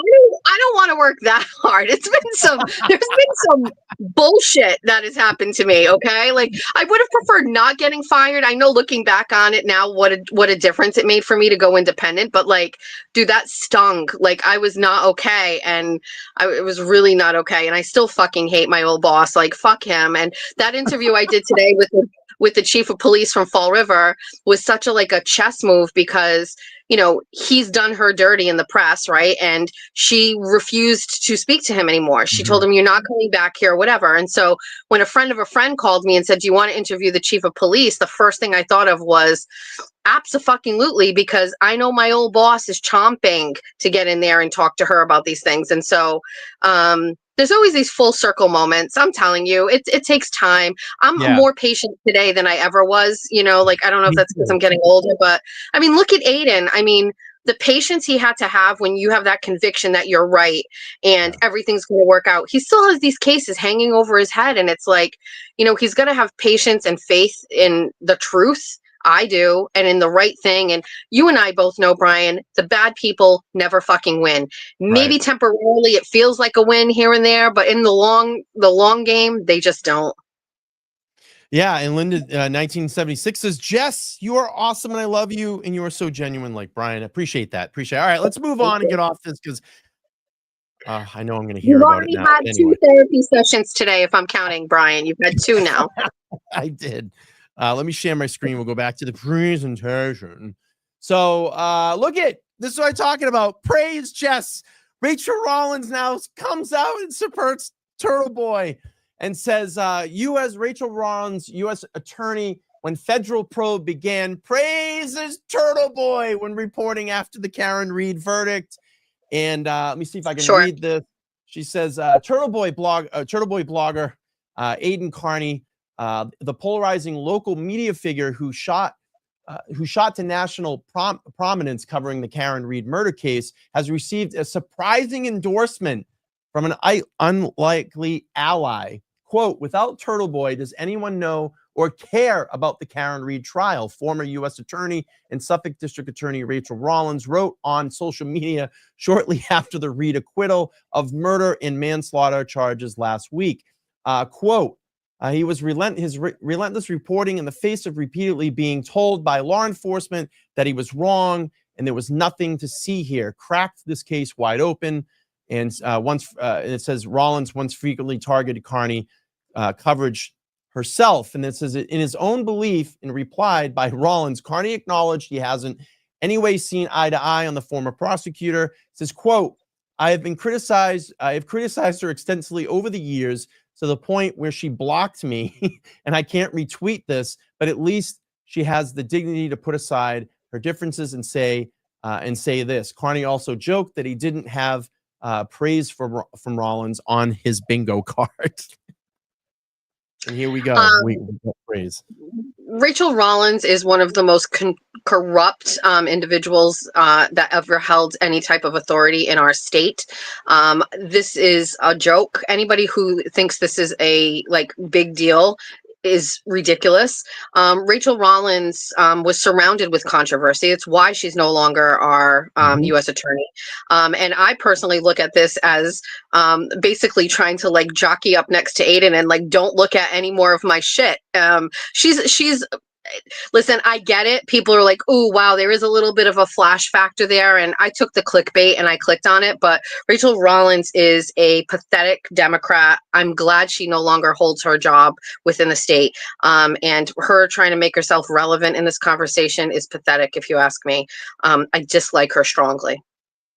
[SPEAKER 2] I don't want to work that hard. There's been some bullshit that has happened to me. Okay. Like I would have preferred not getting fired. I know looking back on it now, what a difference it made for me to go independent, but like, dude, that stung. Like I was not okay. And it was really not okay. And I still fucking hate my old boss. Like fuck him. And that interview I did today with the chief of police from Fall River was such a chess move because, he's done her dirty in the press, right? And she refused to speak to him anymore. She told him, you're not coming back here, whatever. And so when a friend of a friend called me and said, do you want to interview the chief of police? The first thing I thought of was abso-fucking-lutely, because I know my old boss is chomping to get in there and talk to her about these things. And so, there's always these full circle moments. I'm telling you, it takes time. I'm more patient today than I ever was, I don't know if that's because I'm getting older, but I mean, look at Aiden. I mean, the patience he had to have when you have that conviction that you're right and everything's going to work out. He still has these cases hanging over his head. And it's like, he's going to have patience and faith in the truth. I do, and in the right thing. And you and I both know, Brian, the bad people never fucking win. Maybe temporarily it feels like a win here and there, but in the long game, they just don't.
[SPEAKER 1] Yeah, and Linda 1976 says, Jess, you are awesome and I love you and you are so genuine like Brian. Appreciate that. All right, let's move on and get off this because I know I'm going to hear about it now.
[SPEAKER 2] You've already had 2 therapy sessions today, if I'm counting, Brian. You've had 2 now.
[SPEAKER 1] I did. Let me share my screen. We'll go back to the presentation. So look at this is what I'm talking about. Praise Jess. Rachel Rollins now comes out and supports Turtle Boy and says, you as Rachel Rollins, U.S. attorney, when federal probe began, praises Turtle Boy when reporting after the Karen Reed verdict. And let me see if I can read this. She says, Turtle Boy blogger, Aiden Carney, the polarizing local media figure who shot to national prominence covering the Karen Reed murder case, has received a surprising endorsement from an unlikely ally. Quote, without Turtle Boy, does anyone know or care about the Karen Reed trial? Former U.S. Attorney and Suffolk District Attorney Rachel Rollins wrote on social media shortly after the Reed acquittal of murder and manslaughter charges last week. Quote, he was relentless reporting in the face of repeatedly being told by law enforcement that he was wrong and there was nothing to see here. Cracked this case wide open. And it says Rollins once frequently targeted Carney coverage herself. And it says in his own belief and replied by Rollins, Carney acknowledged he hasn't anyway seen eye to eye on the former prosecutor. It says, quote, I have criticized her extensively over the years to the point where she blocked me and I can't retweet this, but at least she has the dignity to put aside her differences and say this. Carney also joked that he didn't have praise from Rollins on his bingo card. And here we go. We praise.
[SPEAKER 2] Rachel Rollins is one of the most corrupt individuals that ever held any type of authority in our state. This is a joke. Anybody who thinks this is a big deal is ridiculous. Rachel Rollins was surrounded with controversy. It's why she's no longer our U.S. attorney. And I personally look at this as basically trying to jockey up next to Aiden and don't look at any more of my shit. She's listen, I get it. People are like, oh, wow, there is a little bit of a flash factor there. And I took the clickbait and I clicked on it. But Rachel Rollins is a pathetic Democrat. I'm glad she no longer holds her job within the state. And her trying to make herself relevant in this conversation is pathetic, if you ask me. I dislike her strongly.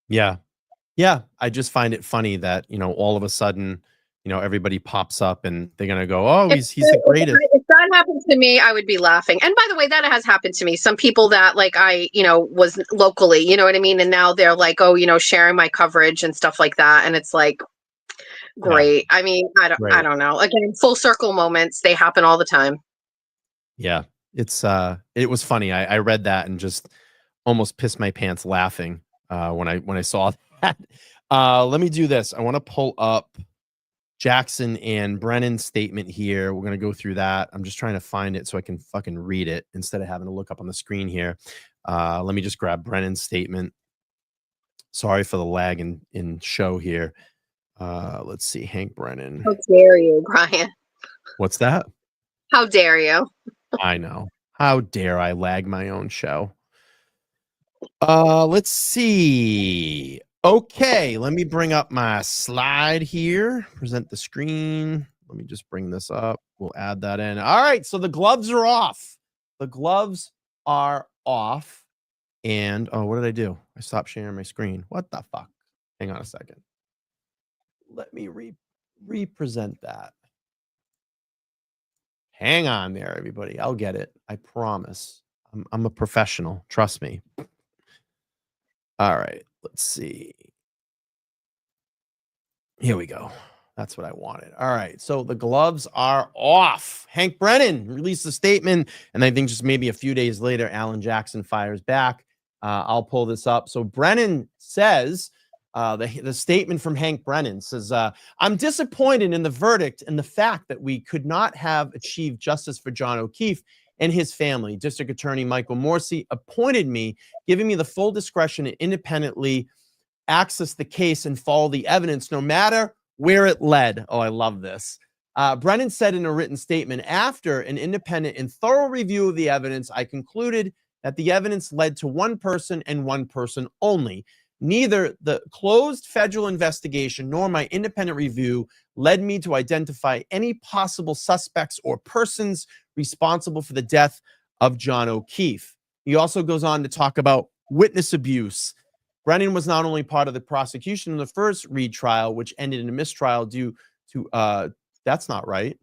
[SPEAKER 1] Yeah. Yeah. I just find it funny that, all of a sudden, everybody pops up and they're going to go, oh, he's the greatest.
[SPEAKER 2] If that happened to me, I would be laughing. And by the way, that has happened to me. Some people that I, was locally, you know what I mean? And now they're like, oh, sharing my coverage and stuff like that. And it's like, great. Yeah. I mean, I don't know. Again, full circle moments, they happen all the time.
[SPEAKER 1] Yeah. It was funny. I read that and just almost pissed my pants laughing when I saw that. Let me do this. I want to pull up Jackson and Brennan's statement here. We're going to go through that. I'm just trying to find it so I can fucking read it instead of having to look up on the screen here. Let me just grab Brennan's statement. Sorry for the lag in show here. Let's see. Hank Brennan.
[SPEAKER 2] How dare you, Brian?
[SPEAKER 1] What's that?
[SPEAKER 2] How dare you?
[SPEAKER 1] I know. How dare I lag my own show? Let's see. Okay, let me bring up my slide here. Present the screen. Let me just bring this up. We'll add that in. All right, so the gloves are off. The gloves are off. And, what did I do? I stopped sharing my screen. What the fuck? Hang on a second. Let me represent that. Hang on there, everybody. I'll get it. I promise. I'm a professional. Trust me. All right. Let's see. Here we go. That's what I wanted. All right. So the gloves are off. Hank Brennan released a statement, and I think just maybe a few days later, Alan Jackson fires back. I'll pull this up. So Brennan says, the statement from Hank Brennan says, I'm disappointed in the verdict and the fact that we could not have achieved justice for John O'Keefe and his family. District Attorney Michael Morsi appointed me, giving me the full discretion to independently access the case and follow the evidence, no matter where it led. Oh, I love this. Brennan said in a written statement, after an independent and thorough review of the evidence, I concluded that the evidence led to one person and one person only. Neither the closed federal investigation nor my independent review led me to identify any possible suspects or persons responsible for the death of John O'Keefe. He also goes on to talk about witness abuse. Brennan was not only part of the prosecution in the first Reed trial, which ended in a mistrial due to, that's not right.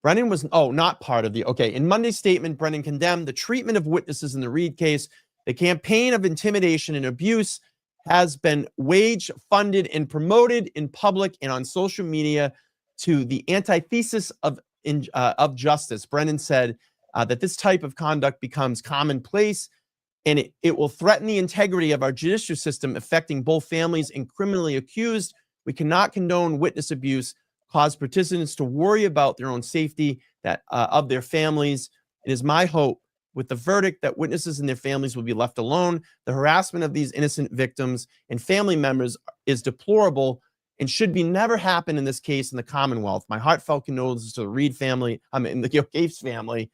[SPEAKER 1] Brennan was, not part of the, okay. In Monday's statement, Brennan condemned the treatment of witnesses in the Reed case. The campaign of intimidation and abuse has been waged, funded, and promoted in public and on social media to the antithesis of justice. Brennan said that this type of conduct becomes commonplace and it will threaten the integrity of our judicial system, affecting both families and criminally accused. We cannot condone witness abuse, cause participants to worry about their own safety, that of their families. It is my hope with the verdict that witnesses and their families will be left alone. The harassment of these innocent victims and family members is deplorable and should be never happen in this case in the Commonwealth. My heartfelt condolences to the Reed family, the O'Keefe's family,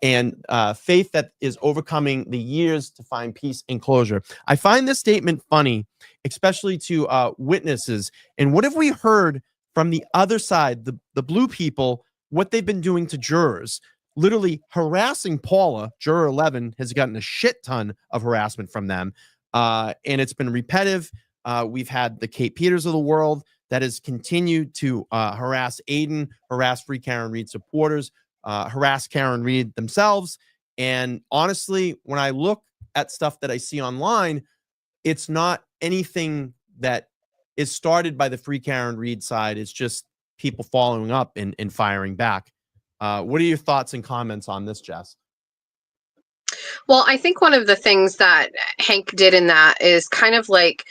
[SPEAKER 1] and faith that is overcoming the years to find peace and closure. I find this statement funny, especially to witnesses. And what have we heard from the other side, the blue people, what they've been doing to jurors? Literally harassing Paula. Juror 11 has gotten a shit ton of harassment from them. And it's been repetitive. We've had the Kate Peters of the world that has continued to harass Aiden, harass Free Karen Reed supporters, harass Karen Reed themselves. And honestly, when I look at stuff that I see online, it's not anything that is started by the Free Karen Reed side. It's just people following up and firing back. What are your thoughts and comments on this, Jess?
[SPEAKER 2] Well, I think one of the things that Hank did in that is kind of like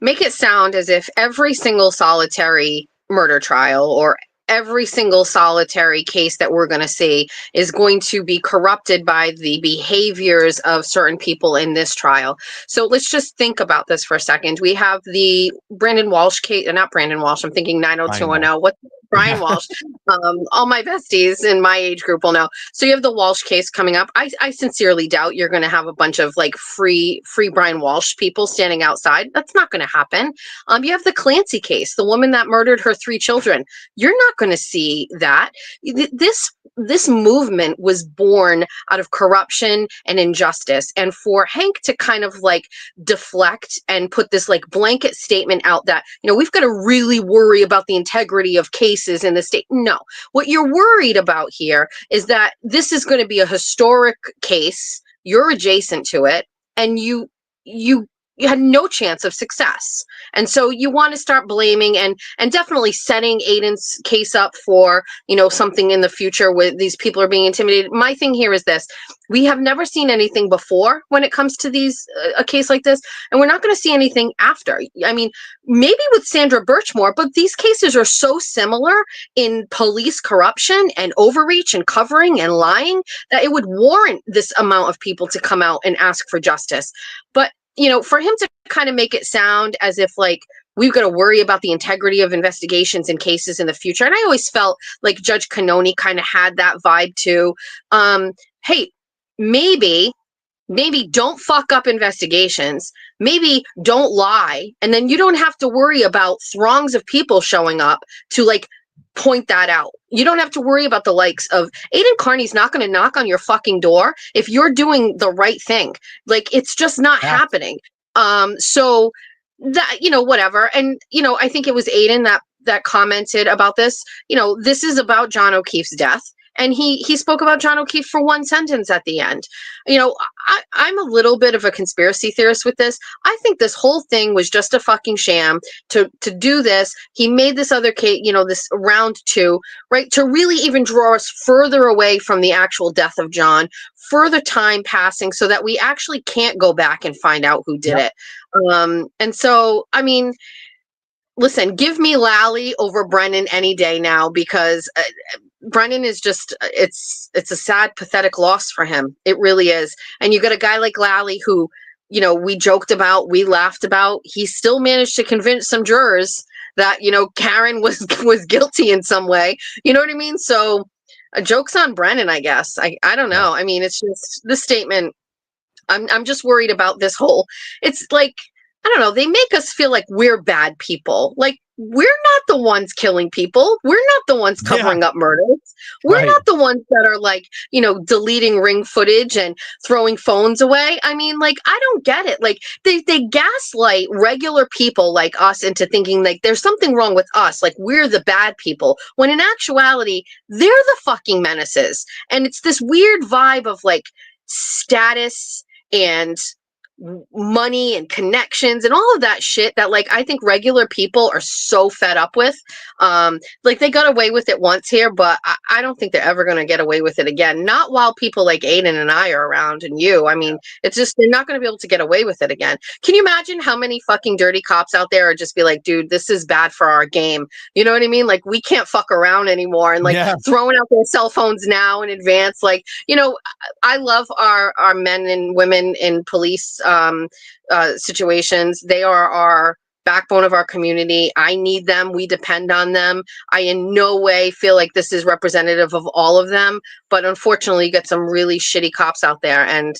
[SPEAKER 2] make it sound as if every single solitary murder trial or every single solitary case that we're going to see is going to be corrupted by the behaviors of certain people in this trial. So let's just think about this for a second. We have the Brandon Walsh case, not Brandon Walsh, I'm thinking 90210. What? Brian Walsh. All my besties in my age group will know. So you have the Walsh case coming up. I sincerely doubt you're going to have a bunch of like free Brian Walsh people standing outside. That's not going to happen. You have the Clancy case, the woman that murdered her 3 children. You're not going to see that. This movement was born out of corruption and injustice. And for Hank to kind of like deflect and put this like blanket statement out that, we've got to really worry about the integrity of cases in the state. No, what you're worried about here is that this is going to be a historic case. You're adjacent to it, and you had no chance of success. And so you want to start blaming and definitely setting Aiden's case up for, something in the future where these people are being intimidated. My thing here is this. We have never seen anything before when it comes to these, a case like this, and we're not going to see anything after. I mean, maybe with Sandra Birchmore, but these cases are so similar in police corruption and overreach and covering and lying that it would warrant this amount of people to come out and ask for justice. But for him to kind of make it sound as if like we've got to worry about the integrity of investigations and cases in the future. And I always felt like Judge Cannoni kind of had that vibe too. Hey, maybe don't fuck up investigations. Maybe don't lie. And then you don't have to worry about throngs of people showing up to like point that out. You don't have to worry about the likes of Aiden Carney's not going to knock on your fucking door if you're doing the right thing. Like, it's just not happening. So that, whatever. And, I think it was Aiden that commented about this. This is about John O'Keefe's death. And he spoke about John O'Keefe for one sentence at the end. I'm a little bit of a conspiracy theorist with this. I think this whole thing was just a fucking sham to do this. He made this other case, this round 2, right, to really even draw us further away from the actual death of John, further time passing so that we actually can't go back and find out who did it. And so, I mean, listen, give me Lally over Brennan any day now, because Brennan is just, it's a sad, pathetic loss for him. It really is. And you got a guy like Lally who, we joked about, we laughed about. He still managed to convince some jurors that, Karen was guilty in some way. You know what I mean? So a joke's on Brennan, I guess. I don't know. I mean, it's just this statement. I'm just worried about this whole, it's like, I don't know, they make us feel like we're bad people. Like, we're not the ones killing people. We're not the ones covering up murders. We're not the ones that are like, deleting ring footage and throwing phones away. I mean, like, I don't get it. Like, they gaslight regular people like us into thinking like there's something wrong with us. Like, we're the bad people. When in actuality, they're the fucking menaces. And it's this weird vibe of like status and money and connections and all of that shit that like I think regular people are so fed up with. Like, they got away with it once here, but I don't think they're ever going to get away with it again. Not while people like Aiden and I are around, and you. I mean, it's just, they're not going to be able to get away with it again. Can you imagine how many fucking dirty cops out there are just be like, dude, this is bad for our game. You know what I mean? Like, we can't fuck around anymore, and like throwing out their cell phones now in advance. Like, I love our men and women in police situations. They are our backbone of our community. I need them. We depend on them. I in no way feel like this is representative of all of them, but unfortunately you get some really shitty cops out there, and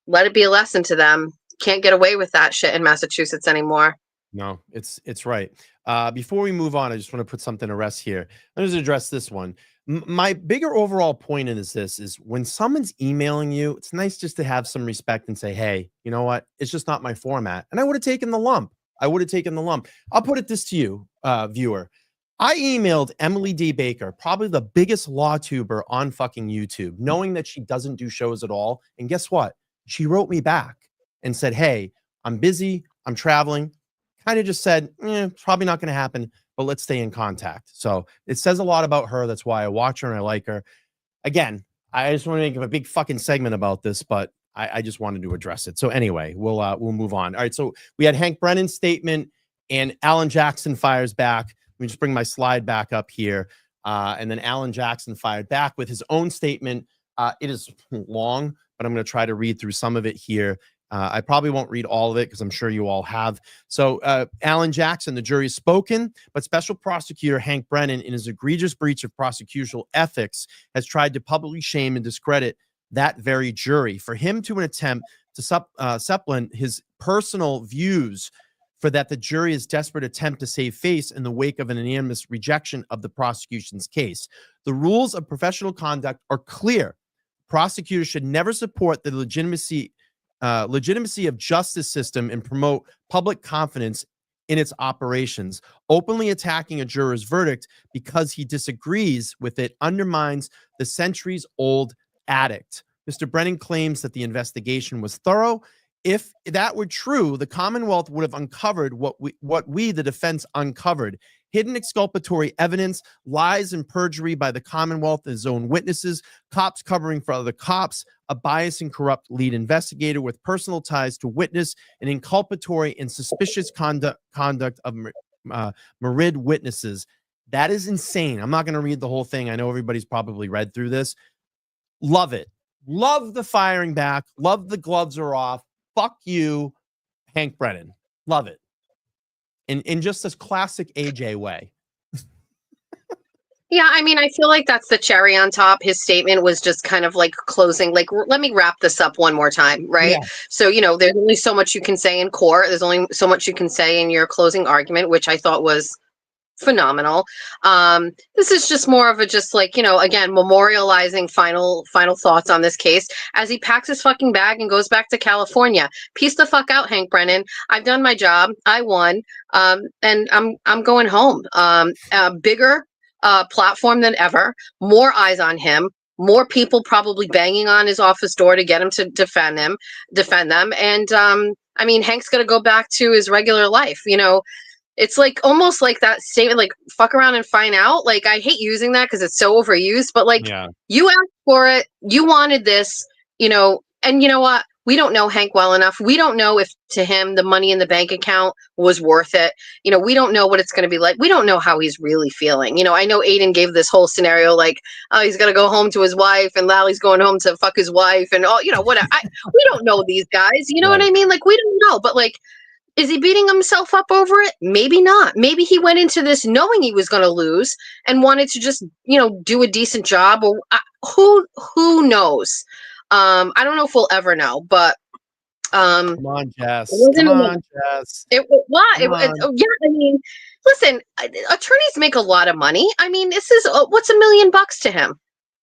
[SPEAKER 2] let it be a lesson to them. Can't get away with that shit in Massachusetts anymore.
[SPEAKER 1] No, it's right. Before we move on, I just want to put something to rest here. Let me just address this one. My bigger overall point is when someone's emailing you, it's nice just to have some respect and say, hey, you know what? It's just not my format. And I would have taken the lump. I'll put it this to you, viewer. I emailed Emily D. Baker, probably the biggest law tuber on fucking YouTube, knowing that she doesn't do shows at all. And guess what? She wrote me back and said, hey, I'm busy. I'm traveling. Kind of just said, probably not going to happen. but let's stay in contact. So it says a lot about her. That's why I watch her and I like her. Again, I just want to make a big fucking segment about this, but I just wanted to address it. So anyway, we'll move on. All right. So we had Hank Brennan's statement and Alan Jackson fires back. Let me just bring my slide back up here. And then Alan Jackson fired back with his own statement. It is long, but I'm going to try to read through some of it here. I probably won't read all of it because I'm sure you all have. So Alan Jackson, the jury has spoken, but Special Prosecutor Hank Brennan, in his egregious breach of prosecutorial ethics, has tried to publicly shame and discredit that very jury. For him to attempt to supplement his personal views for that the jury's desperate attempt to save face in the wake of an unanimous rejection of the prosecution's case. The rules of professional conduct are clear. Prosecutors should never support the legitimacy of justice system and promote public confidence in its operations. Openly attacking a juror's verdict because he disagrees with it undermines the centuries-old addict. Mr. Brennan claims that the investigation was thorough. If that were true, the Commonwealth would have uncovered what we, the defense, uncovered. Hidden exculpatory evidence, lies and perjury by the Commonwealth and his own witnesses, cops covering for other cops, a biased and corrupt lead investigator with personal ties to witness, and inculpatory and suspicious conduct of Merid witnesses. That is insane. I'm not going to read the whole thing. I know everybody's probably read through this. Love it. Love the firing back. Love the gloves are off. Fuck you, Hank Brennan. Love it. In just this classic AJ way.
[SPEAKER 2] Yeah, I mean, I feel like that's the cherry on top. His statement was just kind of like closing, like, let me wrap this up one more time, right? Yeah. So, you know, there's only so much you can say in court. There's only so much you can say in your closing argument, which I thought was phenomenal. This is just more of a just like, you know, again, memorializing final thoughts on this case as he packs his fucking bag and goes back to California. Peace the fuck out, Hank Brennan. I've done my job. I won. And I'm going home. Bigger platform than ever, more eyes on him, more people probably banging on his office door to get him to defend them. And I mean, Hank's gonna go back to his regular life, you know. It's like almost like that statement, like fuck around and find out. Like, I hate using that because it's so overused, but like, you asked for it, you wanted this, you know, and you know what? We don't know Hank well enough. We don't know if to him the money in the bank account was worth it. You know, we don't know what it's going to be like. We don't know how he's really feeling. You know, I know Aiden gave this whole scenario like, oh, he's going to go home to his wife and Lally's going home to fuck his wife and all, you know, whatever. We don't know these guys. You know what I mean? Like, we don't know, but like, is he beating himself up over it? Maybe not. Maybe he went into this knowing he was going to lose and wanted to just, you know, do a decent job. Or who knows? I don't know if we'll ever know, but
[SPEAKER 1] come on, Jess. Come on, Jess.
[SPEAKER 2] Yeah, I mean, listen, attorneys make a lot of money. I mean, this is what's $1 million to him?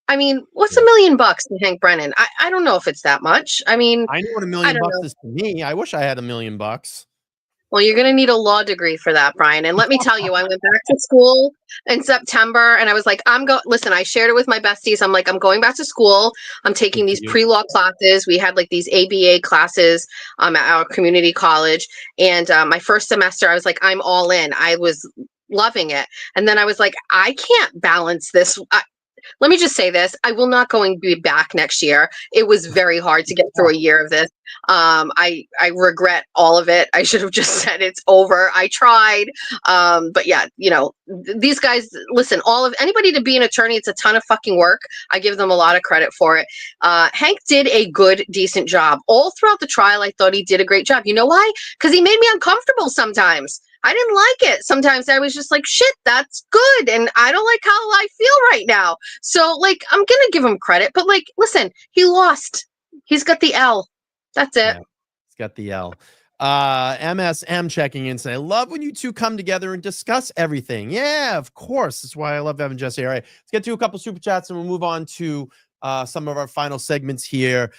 [SPEAKER 2] I mean, what's $1 million to Hank Brennan? I don't know if it's that much. I mean,
[SPEAKER 1] I know what $1 million is to me. I wish I had $1 million.
[SPEAKER 2] Well, you're going to need a law degree for that, Brian. And let me tell you, I went back to school in September and I was like, listen, I shared it with my besties. I'm like, I'm going back to school. I'm taking these pre-law classes. We had like these ABA classes at our community college. And my first semester, I was like, I'm all in. I was loving it. And then I was like, I can't balance this. Let me just say this. I will not going to be back next year. It was very hard to get through a year of this. I regret all of it. I should have just said it's over. I tried. But yeah, you know, these guys, listen, anybody to be an attorney, it's a ton of fucking work. I give them a lot of credit for it. Hank did a good, decent job. All throughout the trial, I thought he did a great job. You know why? Because he made me uncomfortable sometimes. I didn't like it. Sometimes I was just like, shit, that's good. And I don't like how I feel right now. So like, I'm going to give him credit, but like, listen, he lost. He's got the L. That's it. Yeah,
[SPEAKER 1] he's got the L. MSM checking in saying, I love when you two come together and discuss everything. Yeah, of course. That's why I love having Jesse. All right, let's get to a couple super chats and we'll move on to some of our final segments here.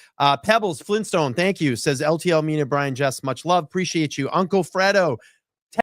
[SPEAKER 1] Pebbles Flintstone, thank you. Says LTL Mina, Brian, Jess, much love. Appreciate you. Uncle Fredo,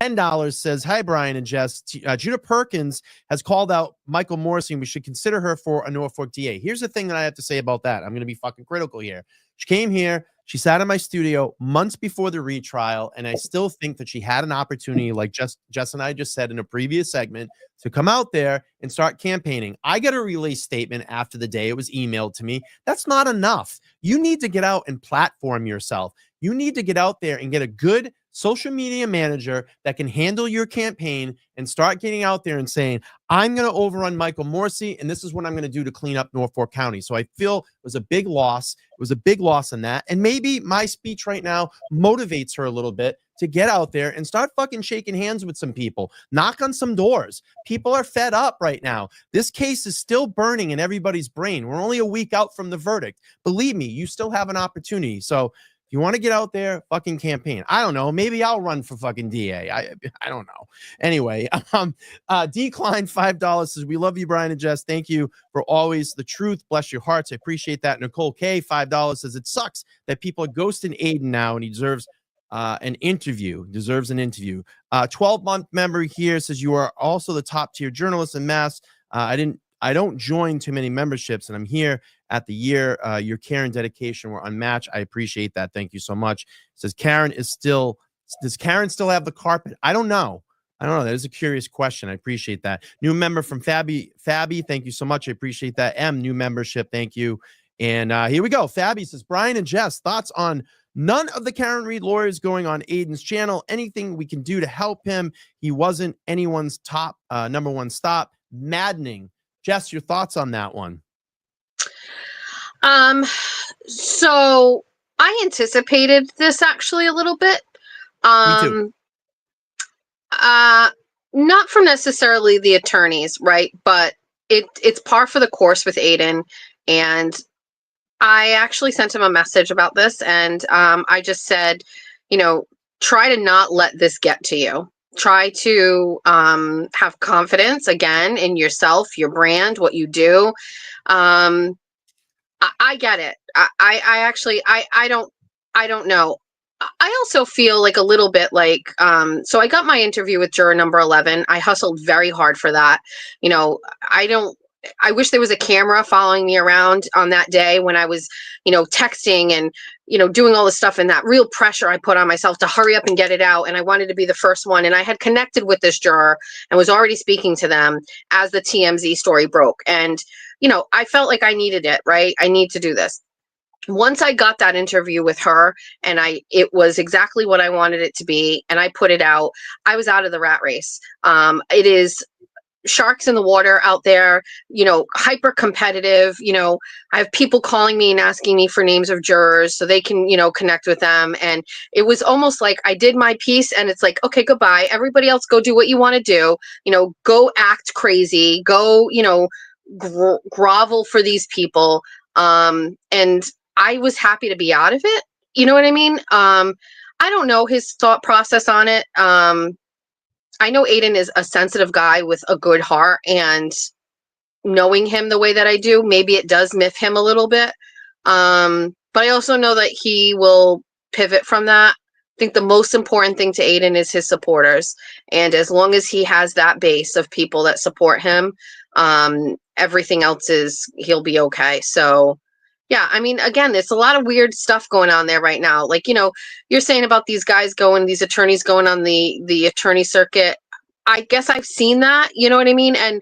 [SPEAKER 1] $10 says, hi, Brian and Jess. Judah Perkins has called out Michael Morrissey. We should consider her for a Norfolk DA. Here's the thing that I have to say about that. I'm going to be fucking critical here. She came here, She sat in my studio months before the retrial, and I still think that she had an opportunity, like Jess and I just said in a previous segment, to come out there and start campaigning. I got a release statement after the day. It was emailed to me. That's not enough. You need to get out and platform yourself. You need to get out there and get a good social media manager that can handle your campaign and start getting out there and saying, I'm going to overrun Michael Morsi, and this is what I'm going to do to clean up Norfolk County. So I feel it was a big loss. It was a big loss in that. And maybe my speech right now motivates her a little bit to get out there and start fucking shaking hands with some people, knock on some doors. People are fed up right now. This case is still burning in everybody's brain. We're only a week out from the verdict. Believe me, you still have an opportunity. So you want to get out there, fucking campaign. I don't know. Maybe I'll run for fucking DA. I don't know. Anyway, Decline $5 says, we love you, Brian and Jess. Thank you for always the truth. Bless your hearts. I appreciate that. Nicole K, $5 says, it sucks that people are ghosting Aiden now, and he deserves an interview. 12-month member here says, you are also the top tier journalist in Mass. I don't join too many memberships, and I'm here at the year. Your care and dedication were unmatched. I appreciate that. Thank you so much. It says does Karen still have the carpet? I don't know. That is a curious question. I appreciate that. New member from Fabby, thank you so much. I appreciate that. New membership. Thank you. And here we go. Fabby says, Brian and Jess, thoughts on none of the Karen Reed lawyers going on Aiden's channel? Anything we can do to help him? He wasn't anyone's top number one stop. Maddening. Jess, your thoughts on that one?
[SPEAKER 2] So I anticipated this actually a little bit.
[SPEAKER 1] Me too.
[SPEAKER 2] Not from necessarily the attorneys, right? But it's par for the course with Aiden. And I actually sent him a message about this, and I just said, try to not let this get to you. Try to have confidence again in yourself, your brand, what you do. I get it. I don't know. I also feel like a little bit like, so I got my interview with juror number 11. I hustled very hard for that. I wish there was a camera following me around on that day when I was, texting and, doing all this stuff, and that real pressure I put on myself to hurry up and get it out. And I wanted to be the first one. And I had connected with this juror and was already speaking to them as the TMZ story broke. And, I felt like I needed it, right? I need to do this. Once I got that interview with her and it was exactly what I wanted it to be, and I put it out, I was out of the rat race. It is sharks in the water out there, hyper competitive. I have people calling me and asking me for names of jurors so they can, connect with them. And it was almost like I did my piece and it's like, okay, goodbye. Everybody else go do what you want to do. Go act crazy, go, grovel for these people. And I was happy to be out of it. You know what I mean? I don't know his thought process on it. I know Aiden is a sensitive guy with a good heart, and knowing him the way that I do, maybe it does miff him a little bit. But I also know that he will pivot from that. I think the most important thing to Aiden is his supporters. And as long as he has that base of people that support him, everything else he'll be okay. So yeah, I mean, again, there's a lot of weird stuff going on there right now. Like, you're saying about these attorneys going on the attorney circuit. I guess I've seen that, you know what I mean? And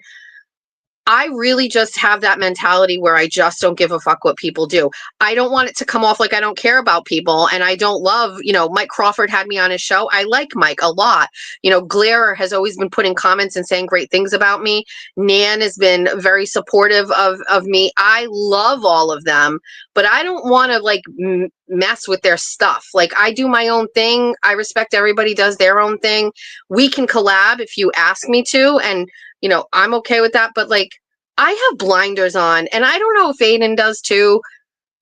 [SPEAKER 2] I really just have that mentality where I just don't give a fuck what people do. I don't want it to come off like I don't care about people. And I don't love, Mike Crawford had me on his show. I like Mike a lot. Glare has always been putting comments and saying great things about me. Nan has been very supportive of me. I love all of them, but I don't want to mess with their stuff. Like, I do my own thing. I respect everybody does their own thing. We can collab if you ask me to. And I'm okay with that, but I have blinders on, and I don't know if Aiden does too.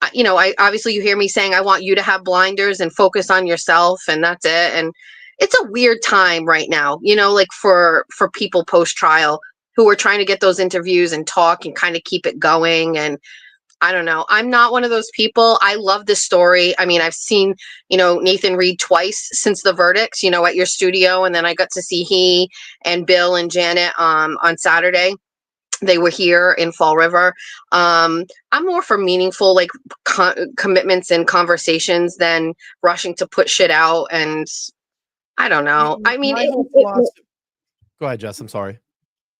[SPEAKER 2] I obviously you hear me saying I want you to have blinders and focus on yourself, and that's it. And it's a weird time right now, for people post trial who are trying to get those interviews and talk and kind of keep it going. And I don't know. I'm not one of those people. I love this story. I mean, I've seen, Nathan Reed twice since the verdicts, at your studio. And then I got to see he and Bill and Janet on Saturday. They were here in Fall River. I'm more for meaningful, like, commitments and conversations than rushing to put shit out. And I don't know. I mean,
[SPEAKER 1] My whole philosophy. Go ahead, Jess. I'm sorry.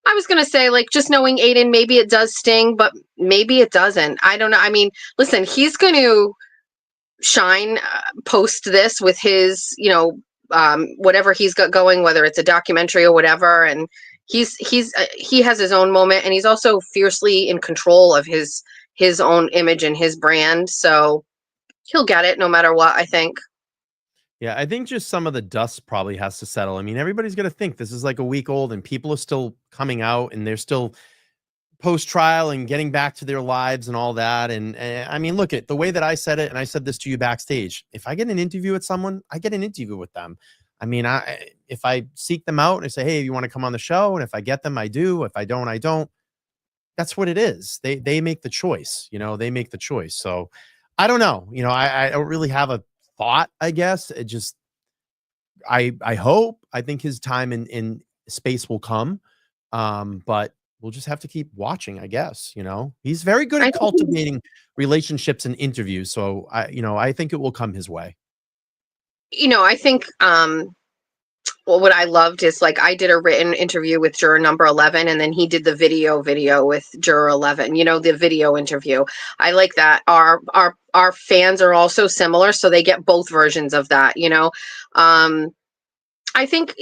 [SPEAKER 2] I was going to say, like, just knowing Aiden, maybe it does sting, but maybe it doesn't. I don't know. I mean, listen, he's going to shine post this with his, whatever he's got going, whether it's a documentary or whatever. And he has his own moment, and he's also fiercely in control of his own image and his brand. So he'll get it no matter what, I think.
[SPEAKER 1] Yeah, I think just some of the dust probably has to settle. I mean, everybody's going to think this is like a week old and people are still coming out and they're still post-trial and getting back to their lives and all that. And I mean, look at the way that I said it. And I said this to you backstage. If I get an interview with someone, I get an interview with them. I mean, if I seek them out and I say, hey, you want to come on the show? And if I get them, I do. If I don't, I don't. That's what it is. They make the choice, they make the choice. So I don't know. I don't really have a thought, I guess. It just, I hope, I think his time in space will come. But we'll just have to keep watching, I guess. He's very good at cultivating relationships and interviews. So I think it will come his way.
[SPEAKER 2] I think, well, what I loved is, like, I did a written interview with juror number 11, and then he did the video with juror 11, the video interview. I like that. Our fans are also similar, so they get both versions of that. I think,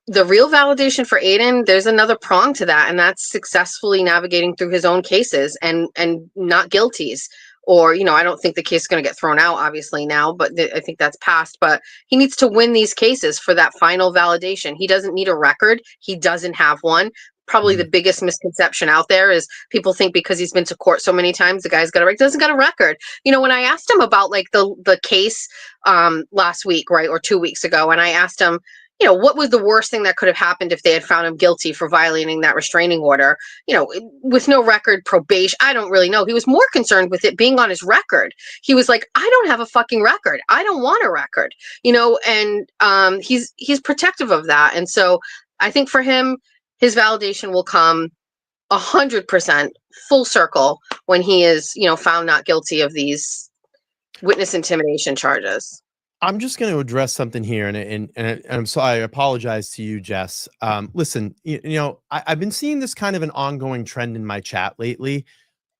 [SPEAKER 2] the real validation for Aiden, there's another prong to that, and that's successfully navigating through his own cases and not guilties. Or, I don't think the case is going to get thrown out, obviously, now, but I think that's past. But he needs to win these cases for that final validation. He doesn't need a record. He doesn't have one. Probably the biggest misconception out there is people think because he's been to court so many times, the guy's got doesn't got a record. When I asked him about, like, the case last week, right, or 2 weeks ago, and I asked him, what was the worst thing that could have happened if they had found him guilty for violating that restraining order? With no record, probation, I don't really know. He was more concerned with it being on his record. He was like, I don't have a fucking record. I don't want a record, and he's protective of that. And so I think for him, his validation will come 100% full circle when he is, found not guilty of these witness intimidation charges.
[SPEAKER 1] I'm just going to address something here, and I'm sorry. I apologize to you, Jess. Listen, I've been seeing this kind of an ongoing trend in my chat lately.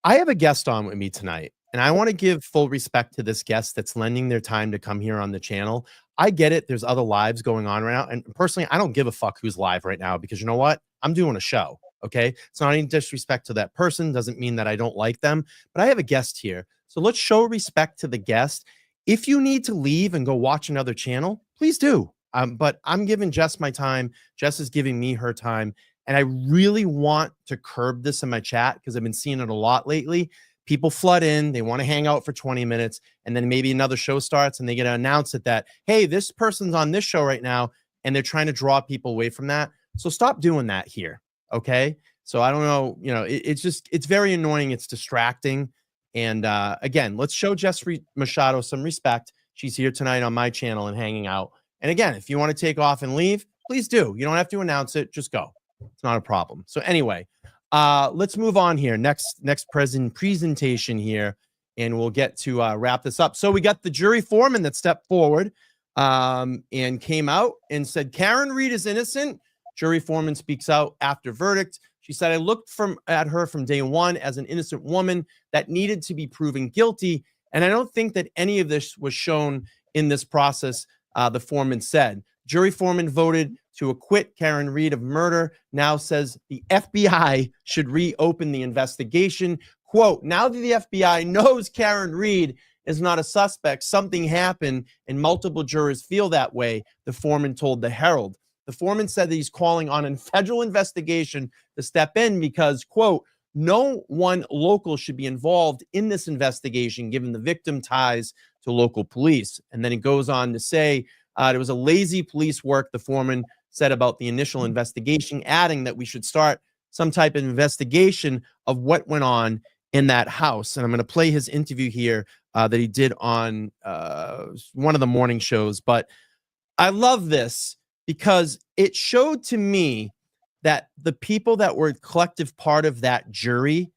[SPEAKER 1] I have a guest on with me tonight, and I want to give full respect to this guest that's lending their time to come here on the channel. I get it. There's other lives going on right now, and personally, I don't give a fuck who's live right now because you know what? I'm doing a show. Okay, it's not any disrespect to that person. Doesn't mean that I don't like them, but I have a guest here, so let's show respect to the guest. If you need to leave and go watch another channel, please do. But I'm giving Jess my time. Jess is giving me her time. And I really want to curb this in my chat because I've been seeing it a lot lately. People flood in. They want to hang out for 20 minutes. And then maybe another show starts and they get to announce it that, hey, this person's on this show right now. And they're trying to draw people away from that. So stop doing that here. Okay. So I don't know. It's very annoying. It's distracting. And again, let's show Jess Machado some respect. She's here tonight on my channel and hanging out. And again, if you want to take off and leave, please do. You don't have to announce it. Just go. It's not a problem. So anyway, let's move on here. Next presentation here, and we'll get to wrap this up. So we got the jury foreman that stepped forward and came out and said, Karen Reed is innocent. Jury foreman speaks out after verdict. She said, I looked at her from day one as an innocent woman that needed to be proven guilty. And I don't think that any of this was shown in this process, the foreman said. Jury foreman voted to acquit Karen Reed of murder, now says the FBI should reopen the investigation. Quote, now that the FBI knows Karen Reed is not a suspect, something happened and multiple jurors feel that way, the foreman told the Herald. The foreman said that he's calling on a federal investigation to step in because, quote, no one local should be involved in this investigation given the victim ties to local police. And then it goes on to say it was a lazy police work, the foreman said about the initial investigation, adding that we should start some type of investigation of what went on in that house. And I'm going to play his interview here that he did on one of the morning shows. But I love this because it showed to me that the people that were collective part of that jury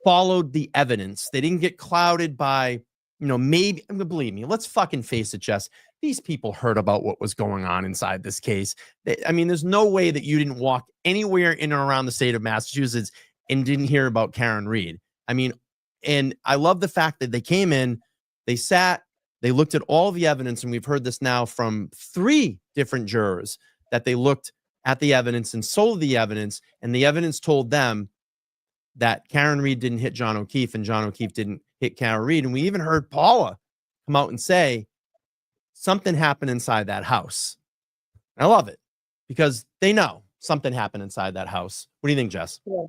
[SPEAKER 1] followed the evidence. They didn't get clouded by, maybe, believe me, let's fucking face it, Jess. These people heard about what was going on inside this case. There's no way that you didn't walk anywhere in and around the state of Massachusetts and didn't hear about Karen Reed. And I love the fact that they came in, they sat, they looked at all the evidence, and we've heard this now from 3 different jurors, that they looked at the evidence and sold the evidence, and the evidence told them that Karen Reed didn't hit John O'Keefe and John O'Keefe didn't hit Karen Reed. And we even heard Paula come out and say something happened inside that house. I love it because they know something happened inside that house. What do you think, Jess?
[SPEAKER 2] Yeah.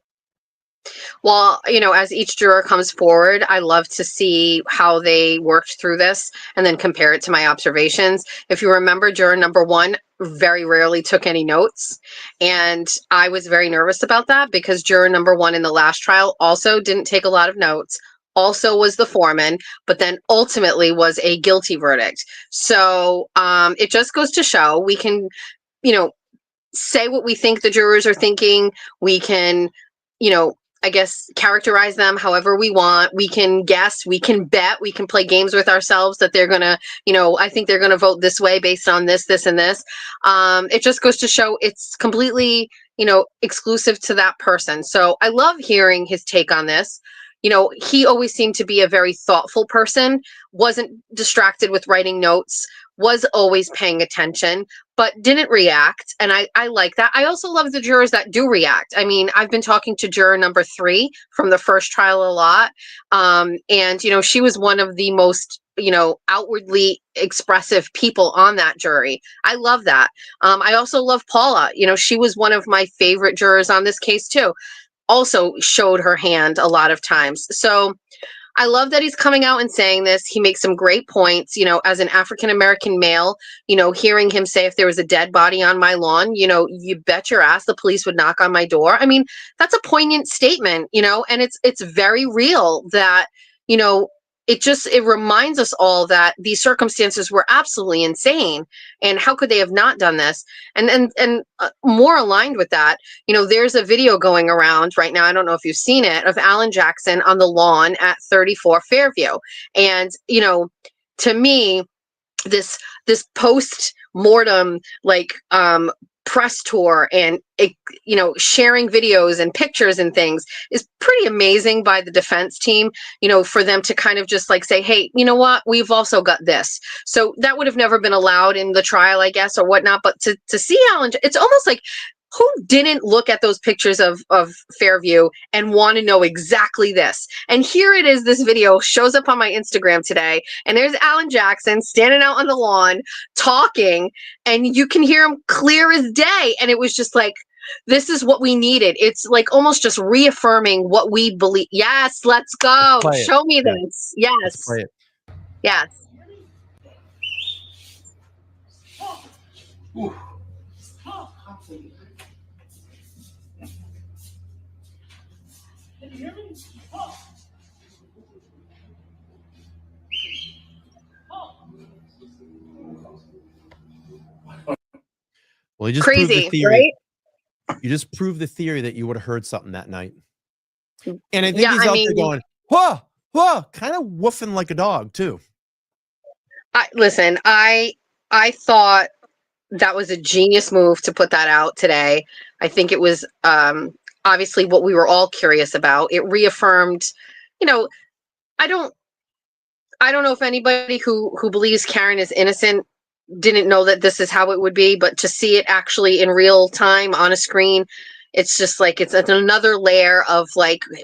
[SPEAKER 2] Well, as each juror comes forward, I love to see how they worked through this and then compare it to my observations. If you remember, juror number 1 very rarely took any notes. And I was very nervous about that because juror number 1 in the last trial also didn't take a lot of notes, also was the foreman, but then ultimately was a guilty verdict. So it just goes to show we can, say what we think the jurors are thinking. We can, I guess, characterize them however we want. We can guess, we can bet, we can play games with ourselves that they're going to, I think they're going to vote this way based on this, this, and this. It just goes to show it's completely, exclusive to that person. So I love hearing his take on this. He always seemed to be a very thoughtful person, wasn't distracted with writing notes, was always paying attention, but didn't react. And I like that. I also love the jurors that do react. I've been talking to juror number 3 from the first trial a lot. And, she was one of the most, outwardly expressive people on that jury. I love that. I also love Paula. She was one of my favorite jurors on this case too. Also showed her hand a lot of times. So I love that he's coming out and saying this. He makes some great points, as an African-American male, hearing him say, if there was a dead body on my lawn, you bet your ass the police would knock on my door. That's a poignant statement, and it's very real that, it reminds us all that these circumstances were absolutely insane. And how could they have not done this? And more aligned with that, there's a video going around right now. I don't know if you've seen it, of Alan Jackson on the lawn at 34 Fairview. And, to me, this post-mortem, press tour and sharing videos and pictures and things is pretty amazing by the defense team, for them to kind of just say, hey, you know what, we've also got this. So that would have never been allowed in the trial, I guess, or whatnot. But to see Alan, it's almost like, who didn't look at those pictures of Fairview and want to know exactly this? And here it is, this video shows up on my Instagram today, and there's Alan Jackson standing out on the lawn talking, and you can hear him clear as day. And it was just like, this is what we needed. It's like almost just reaffirming what we believe. Yes, let's go. Show me this. Yes.
[SPEAKER 1] Let's play it.
[SPEAKER 2] Yes.
[SPEAKER 5] Ooh.
[SPEAKER 1] Well, you just
[SPEAKER 2] crazy,
[SPEAKER 1] proved the theory.
[SPEAKER 2] Right?
[SPEAKER 1] You just proved the theory that you would have heard something that night. And I think he's out there going, whoa, whoa, kind of woofing like a dog too.
[SPEAKER 2] Listen, I thought that was a genius move to put that out today. I think it was obviously what we were all curious about. It reaffirmed, I don't know if anybody who believes Karen is innocent didn't know that this is how it would be, but to see it actually in real time on a screen, it's just like, it's another layer of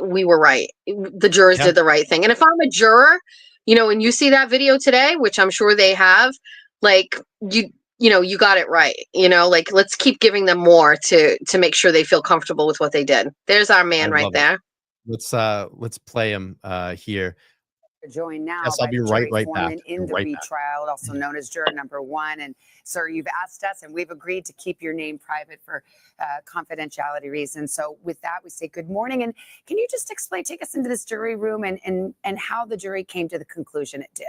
[SPEAKER 2] we were right. The jurors did the right thing. And if I'm a juror, and you see that video today, which I'm sure they have, you got it right. Let's keep giving them more to make sure they feel comfortable with what they did. There's our man right there.
[SPEAKER 1] Let's play him here.
[SPEAKER 6] Joined now
[SPEAKER 1] yes,
[SPEAKER 6] by
[SPEAKER 1] I'll be
[SPEAKER 6] Foreman
[SPEAKER 1] back.
[SPEAKER 6] In the retrial, also known as juror number 1. And sir, you've asked us, and we've agreed to keep your name private for confidentiality reasons. So with that, we say good morning. And can you just take us into this jury room and how the jury came to the conclusion it did?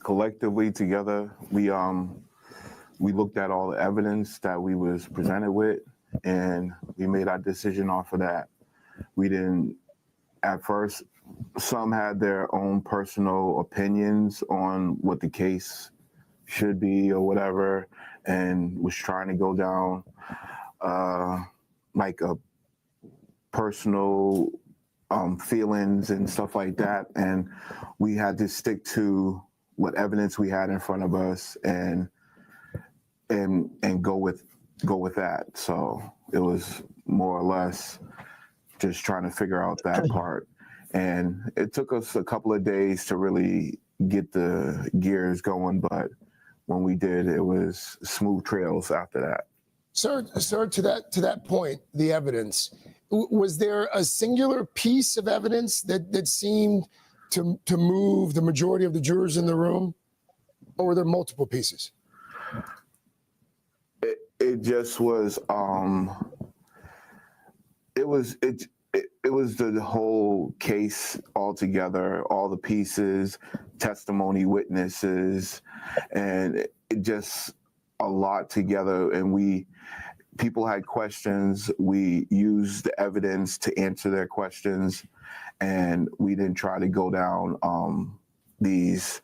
[SPEAKER 7] Collectively together, we
[SPEAKER 5] we looked at all the evidence that we was presented with, and we made our decision off of that. We didn't, at first, some had their own personal opinions on what the case should be or whatever, and was trying to go down like a personal feelings and stuff like that. And we had to stick to what evidence we had in front of us and go with that. So it was more or less just trying to figure out that part. And it took us a couple of days to really get the gears going, but when we did, it was smooth trails after that.
[SPEAKER 7] Sir, to that point, the evidence, was there a singular piece of evidence that seemed to move the majority of the jurors in the room, or were there multiple pieces?
[SPEAKER 5] It just was. It was the whole case altogether, all the pieces, testimony, witnesses, and it just a lot together. And people had questions. We used the evidence to answer their questions, and we didn't try to go down these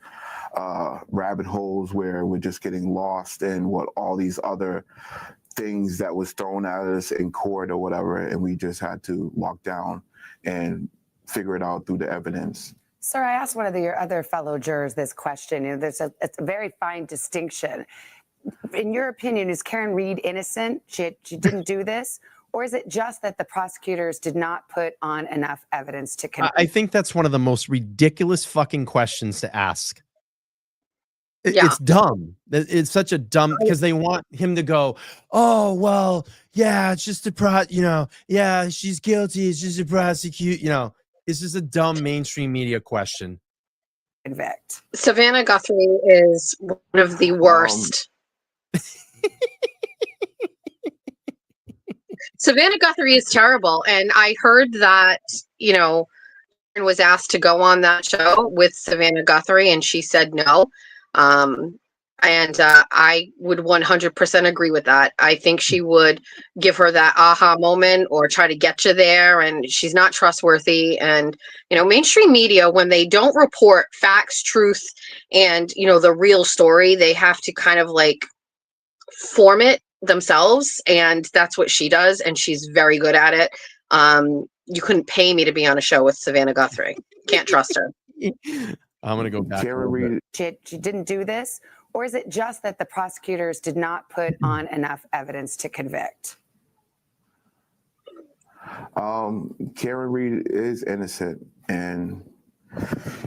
[SPEAKER 5] rabbit holes where we're just getting lost in what all these other things that was thrown at us in court or whatever, and we just had to lock down and figure it out through the evidence.
[SPEAKER 6] Sir, I asked one of your other fellow jurors this question. It's a very fine distinction. In your opinion, is Karen Reed innocent? She didn't do this? Or is it just that the prosecutors did not put on enough evidence to convict?
[SPEAKER 1] I think that's one of the most ridiculous fucking questions to ask. It's dumb. It's such a dumb, because they want him to go, oh, well, yeah, it's just yeah, she's guilty. It's just to prosecute, it's just a dumb mainstream media question.
[SPEAKER 6] Convict.
[SPEAKER 2] Savannah Guthrie is one of the worst. Savannah Guthrie is terrible. And I heard that, was asked to go on that show with Savannah Guthrie, and she said no. I would 100% agree with that. I think she would give her that aha moment or try to get you there, and she's not trustworthy. And, mainstream media, when they don't report facts, truth, and, the real story, they have to kind of like form it themselves. And that's what she does. And she's very good at it. You couldn't pay me to be on a show with Savannah Guthrie. Can't trust her.
[SPEAKER 1] I'm going to go back.
[SPEAKER 6] She didn't do this? Or is it just that the prosecutors did not put on enough evidence to convict?
[SPEAKER 5] Karen Reed is innocent, and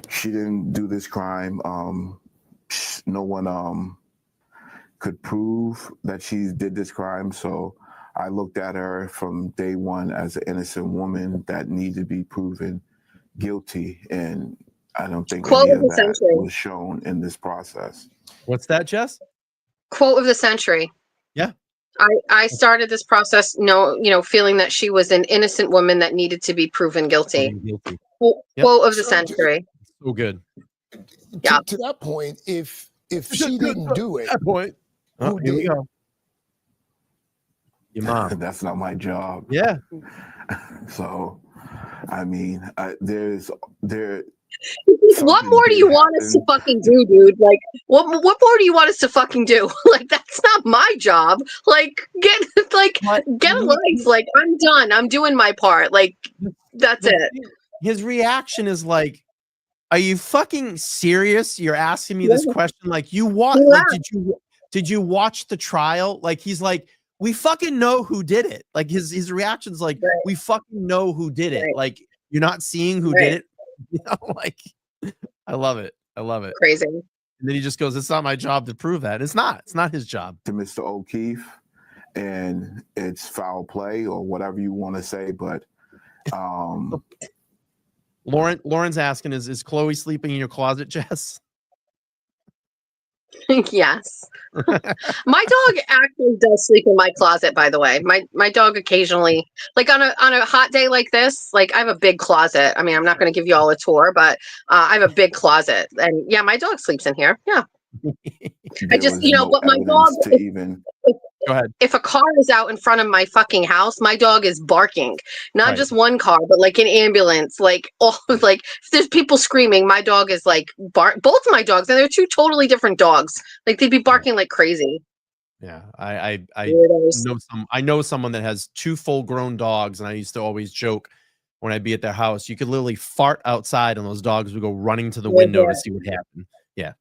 [SPEAKER 5] she didn't do this crime. No one could prove that she did this crime, so I looked at her from day one as an innocent woman that needed to be proven guilty, and I don't think any of that was shown in this process.
[SPEAKER 1] What's that, Jess?
[SPEAKER 2] Quote of the century.
[SPEAKER 1] Yeah.
[SPEAKER 2] I started this process, feeling that she was an innocent woman that needed to be proven guilty. Quote of the century.
[SPEAKER 1] So good.
[SPEAKER 2] Yeah.
[SPEAKER 7] To that point, if she didn't do it,
[SPEAKER 1] Here we go. Your mom.
[SPEAKER 5] That's not my job.
[SPEAKER 1] Yeah.
[SPEAKER 5] So, I mean,
[SPEAKER 2] what more do you want us to fucking do, dude? Like, what more do you want us to fucking do? Like, that's not my job. Like, get a life. Like, I'm done. I'm doing my part. Like, that's it.
[SPEAKER 1] His reaction is like, are you fucking serious? You're asking me this question? Like, did you watch the trial? Like, he's like, we fucking know who did it. Like, his reaction's like, we fucking know who did it. Like, you're not seeing who did it. Like, I love it.
[SPEAKER 2] Crazy.
[SPEAKER 1] And then he just goes, it's not my job to prove that. It's not his job.
[SPEAKER 5] To Mr. O'Keefe, and it's foul play or whatever you want to say, but
[SPEAKER 1] Lauren's asking, is Chloe sleeping in your closet, Jess?
[SPEAKER 2] Yes. My dog actually does sleep in my closet, by the way. My dog occasionally, like on a hot day like this, like I have a big closet. I mean, I'm not going to give you all a tour, but I have a big closet, and yeah, my dog sleeps in here. Yeah. I just, but my dog,
[SPEAKER 5] to even.
[SPEAKER 1] Go ahead.
[SPEAKER 2] if a car is out in front of my fucking house, my dog is barking. Not
[SPEAKER 1] Right.
[SPEAKER 2] just one car, but like an ambulance, like like if there's people screaming, my dog is like both of my dogs, and they're two totally different dogs. Like they'd be barking like crazy.
[SPEAKER 1] Yeah, I
[SPEAKER 2] Weirdos.
[SPEAKER 1] know someone that has 2 full-grown dogs, and I used to always joke when I'd be at their house, you could literally fart outside, and those dogs would go running to the window to see what happened. Yeah.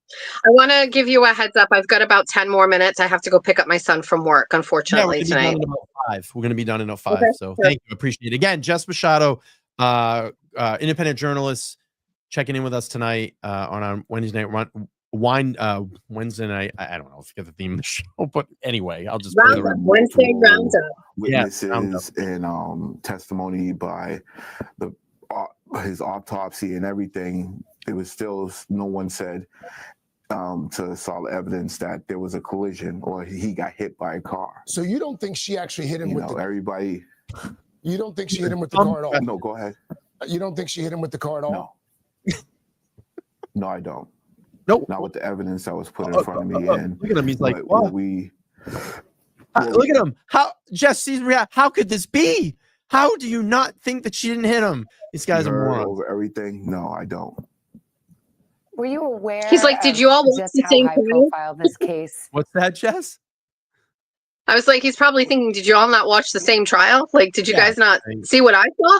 [SPEAKER 2] I want to give you a heads up. I've got about 10 more minutes. I have to go pick up my son from work,
[SPEAKER 1] Yeah, we're
[SPEAKER 2] unfortunately,
[SPEAKER 1] gonna be
[SPEAKER 2] tonight.
[SPEAKER 1] done in about 5. We're gonna be done in about 5.
[SPEAKER 2] Okay,
[SPEAKER 1] So
[SPEAKER 2] sure.
[SPEAKER 1] thank you. Appreciate it. Again, Jess Machado, independent journalist, checking in with us tonight on our Wednesday night Wednesday night. I don't know. I forget the theme of the show, but anyway, I'll just play the
[SPEAKER 2] Roundup, Wednesday roundup.
[SPEAKER 5] Witnesses and testimony by his autopsy and everything. It was still no one said to solid evidence that there was a collision or he got hit by a car.
[SPEAKER 7] So you don't think she actually hit him with
[SPEAKER 5] everybody.
[SPEAKER 7] You don't think she hit him with the car at all?
[SPEAKER 5] No, go ahead.
[SPEAKER 7] You don't think she hit him with the car at all?
[SPEAKER 5] No. No, I don't.
[SPEAKER 1] Nope.
[SPEAKER 5] Not with the evidence that was put in front of me. And
[SPEAKER 1] look at him. He's like,
[SPEAKER 5] what
[SPEAKER 1] look at him. How Jess sees how could this be? How do you not think that she didn't hit him? These guys are morons.
[SPEAKER 5] Over everything. No, I don't.
[SPEAKER 6] Were you aware?
[SPEAKER 2] He's like, did you all watch
[SPEAKER 6] just
[SPEAKER 2] the
[SPEAKER 6] how
[SPEAKER 2] same
[SPEAKER 6] high
[SPEAKER 2] thing?
[SPEAKER 6] profile this case?
[SPEAKER 1] What's that, Jess?
[SPEAKER 2] I was like, he's probably thinking, did you all not watch the same trial? Like, did you guys not see what I saw?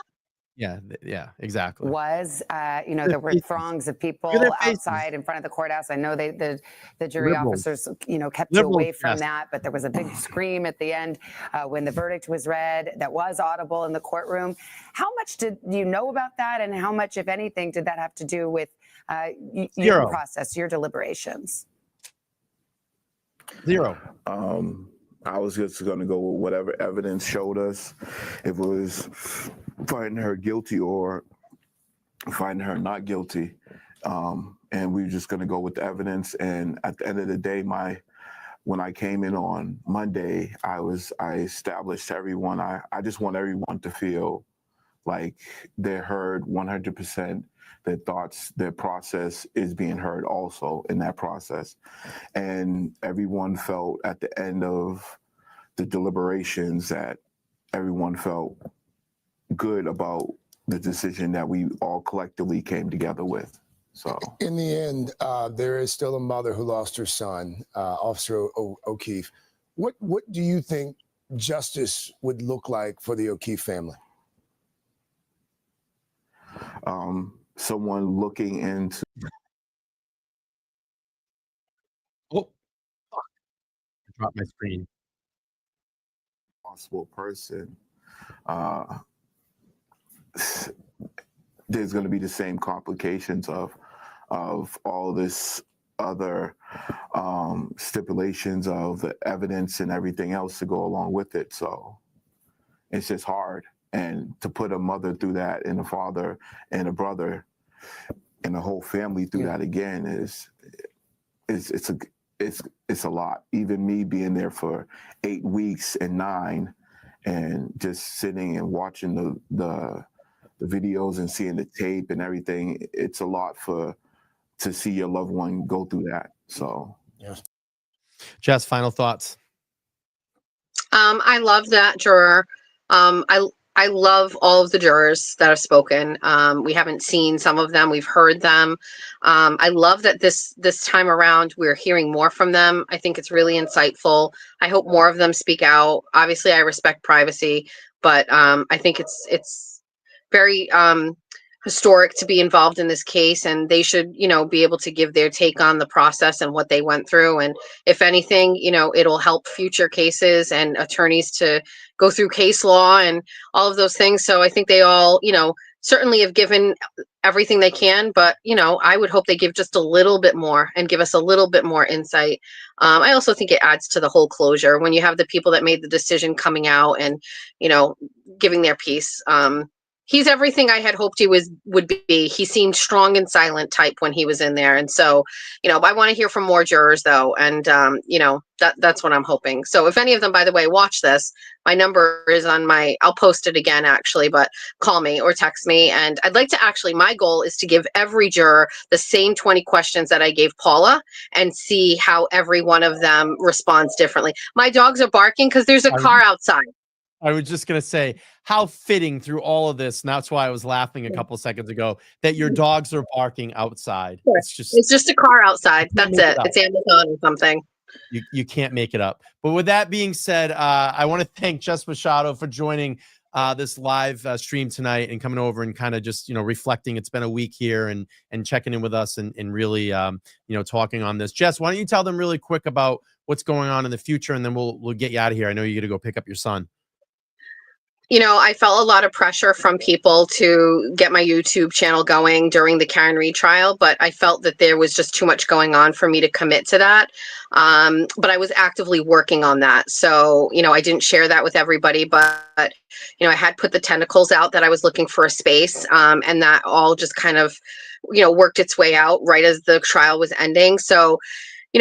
[SPEAKER 1] Yeah, exactly.
[SPEAKER 6] There were throngs of people outside in front of the courthouse. I know the jury officers, kept you away from that, but there was a big scream at the end when the verdict was read that was audible in the courtroom. How much did you know about that, and how much, if anything, did that have to do with your process, your deliberations?
[SPEAKER 1] Zero.
[SPEAKER 5] I was just going to go with whatever evidence showed us. If it was finding her guilty or finding her not guilty. And we were just going to go with the evidence. And at the end of the day, when I came in on Monday, I established to everyone, I just want everyone to feel like they're heard 100%. Their thoughts, their process is being heard also in that process. And everyone felt at the end of the deliberations that everyone felt good about the decision that we all collectively came together with. So
[SPEAKER 7] in the end, there is still a mother who lost her son, Officer O'Keefe. What do you think justice would look like for the O'Keefe family?
[SPEAKER 5] Someone looking into.
[SPEAKER 1] Oh, fuck. I dropped my screen.
[SPEAKER 5] Possible person. There's going to be the same complications of all this other stipulations of the evidence and everything else to go along with it. So it's just hard. And to put a mother through that and a father and a brother and the whole family through that again it's a lot. Even me being there for 8 weeks and 9 and just sitting and watching the videos and seeing the tape and everything, it's a lot to see your loved one go through that. So
[SPEAKER 7] yes.
[SPEAKER 1] Jess, final thoughts.
[SPEAKER 2] I love that juror. I love all of the jurors that have spoken. We haven't seen some of them. We've heard them. I love that this time around we're hearing more from them. I think it's really insightful. I hope more of them speak out. Obviously, I respect privacy, but I think it's very historic to be involved in this case, and they should, be able to give their take on the process and what they went through. And if anything, it'll help future cases and attorneys to go through case law and all of those things. So I think they all, certainly have given everything they can, but, I would hope they give just a little bit more and give us a little bit more insight. I also think it adds to the whole closure when you have the people that made the decision coming out and, giving their piece. he's everything I had hoped he would be. He seemed strong and silent type when he was in there. And so, I want to hear from more jurors though. And, that's what I'm hoping. So if any of them, by the way, watch this, my number is I'll post it again actually, but call me or text me. And I'd like to my goal is to give every juror the same 20 questions that I gave Paula and see how every one of them responds differently. My dogs are barking because there's a car outside.
[SPEAKER 1] I was just going to say how fitting through all of this. And that's why I was laughing a couple seconds ago that your dogs are barking outside.
[SPEAKER 2] Sure.
[SPEAKER 1] It's
[SPEAKER 2] just a car outside. That's it. It's Amazon or something.
[SPEAKER 1] You can't make it up. But with that being said, I want to thank Jess Machado for joining this live stream tonight and coming over and kind of just, reflecting. It's been a week here and checking in with us and really, talking on this. Jess, why don't you tell them really quick about what's going on in the future, and then we'll get you out of here. I know you're going to go pick up your son.
[SPEAKER 2] I felt a lot of pressure from people to get my YouTube channel going during the Karen Read trial, but I felt that there was just too much going on for me to commit to that. But I was actively working on that. So, I didn't share that with everybody, but, I had put the tentacles out that I was looking for a space, and that all just kind of, worked its way out right as the trial was ending. So,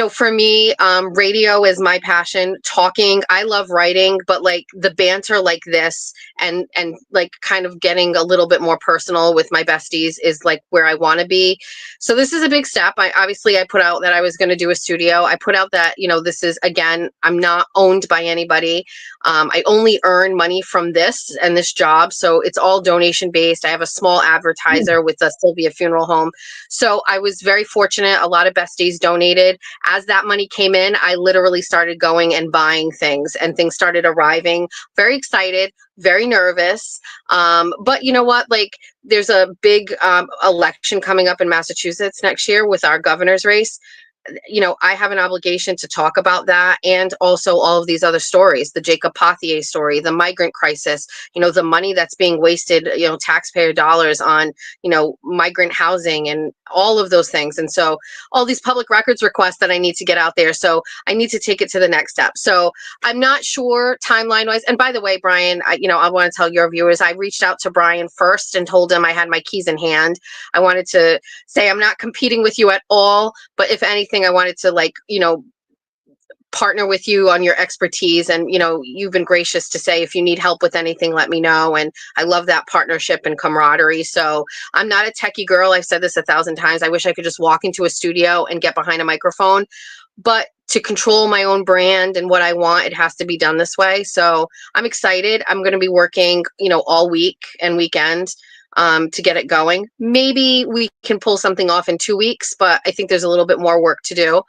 [SPEAKER 2] for me, radio is my passion. Talking, I love writing, but like the banter like this and like kind of getting a little bit more personal with my besties is like where I want to be. So this is a big step. I put out that I was going to do a studio. I put out that, this is, again, I'm not owned by anybody. I only earn money from this and this job. So it's all donation based. I have a small advertiser with a Sylvia Funeral Home. So I was very fortunate. A lot of besties donated. As that money came in, I literally started going and buying things, and things started arriving. Very excited, very nervous. But you know what? Like, there's a big election coming up in Massachusetts next year with our governor's race. I have an obligation to talk about that, and also all of these other stories, the Jacob Pothier story, the migrant crisis, the money that's being wasted, taxpayer dollars on, migrant housing and all of those things. And so all these public records requests that I need to get out there. So I need to take it to the next step. So I'm not sure timeline wise. And by the way, Brian, I want to tell your viewers, I reached out to Brian first and told him I had my keys in hand. I wanted to say, I'm not competing with you at all, but if anything, I wanted to partner with you on your expertise. And, you've been gracious to say, if you need help with anything, let me know. And I love that partnership and camaraderie. So I'm not a techie girl. I've said this 1,000 times. I wish I could just walk into a studio and get behind a microphone, but to control my own brand and what I want, it has to be done this way. So I'm excited. I'm going to be working, all week and weekend to get it going. Maybe we can pull something off in 2 weeks, but I think there's a little bit more work to do.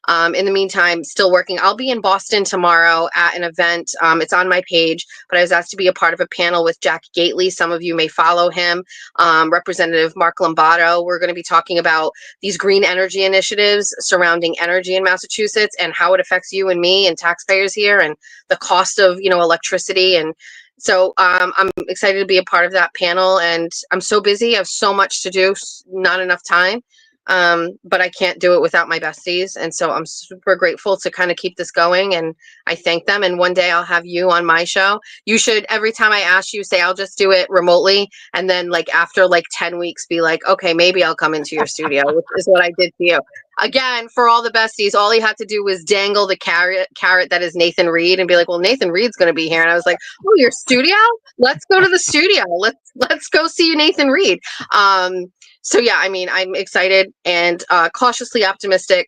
[SPEAKER 2] In the meantime, still working. I'll be in Boston tomorrow at an event. It's on my page, but I was asked to be a part of a panel with Jack Gately. Some of you may follow him. Representative Mark Lombardo. We're going to be talking about these green energy initiatives surrounding energy in Massachusetts and how it affects you and me and taxpayers here, and the cost of, electricity. And so I'm excited to be a part of that panel, and I'm so busy. I have so much to do, not enough time. But I can't do it without my besties. And so I'm super grateful to kind of keep this going, and I thank them. And one day I'll have you on my show. You should, every time I ask you, say, I'll just do it remotely. And then after 10 weeks, be like, okay, maybe I'll come into your studio, which is what I did to you. Again, for all the besties, all he had to do was dangle the carrot that is Nathan Reed and be like, well, Nathan Reed's going to be here. And I was like, oh, your studio? Let's go to the studio. Let's go see you, Nathan Reed. So yeah, I'm excited and cautiously optimistic,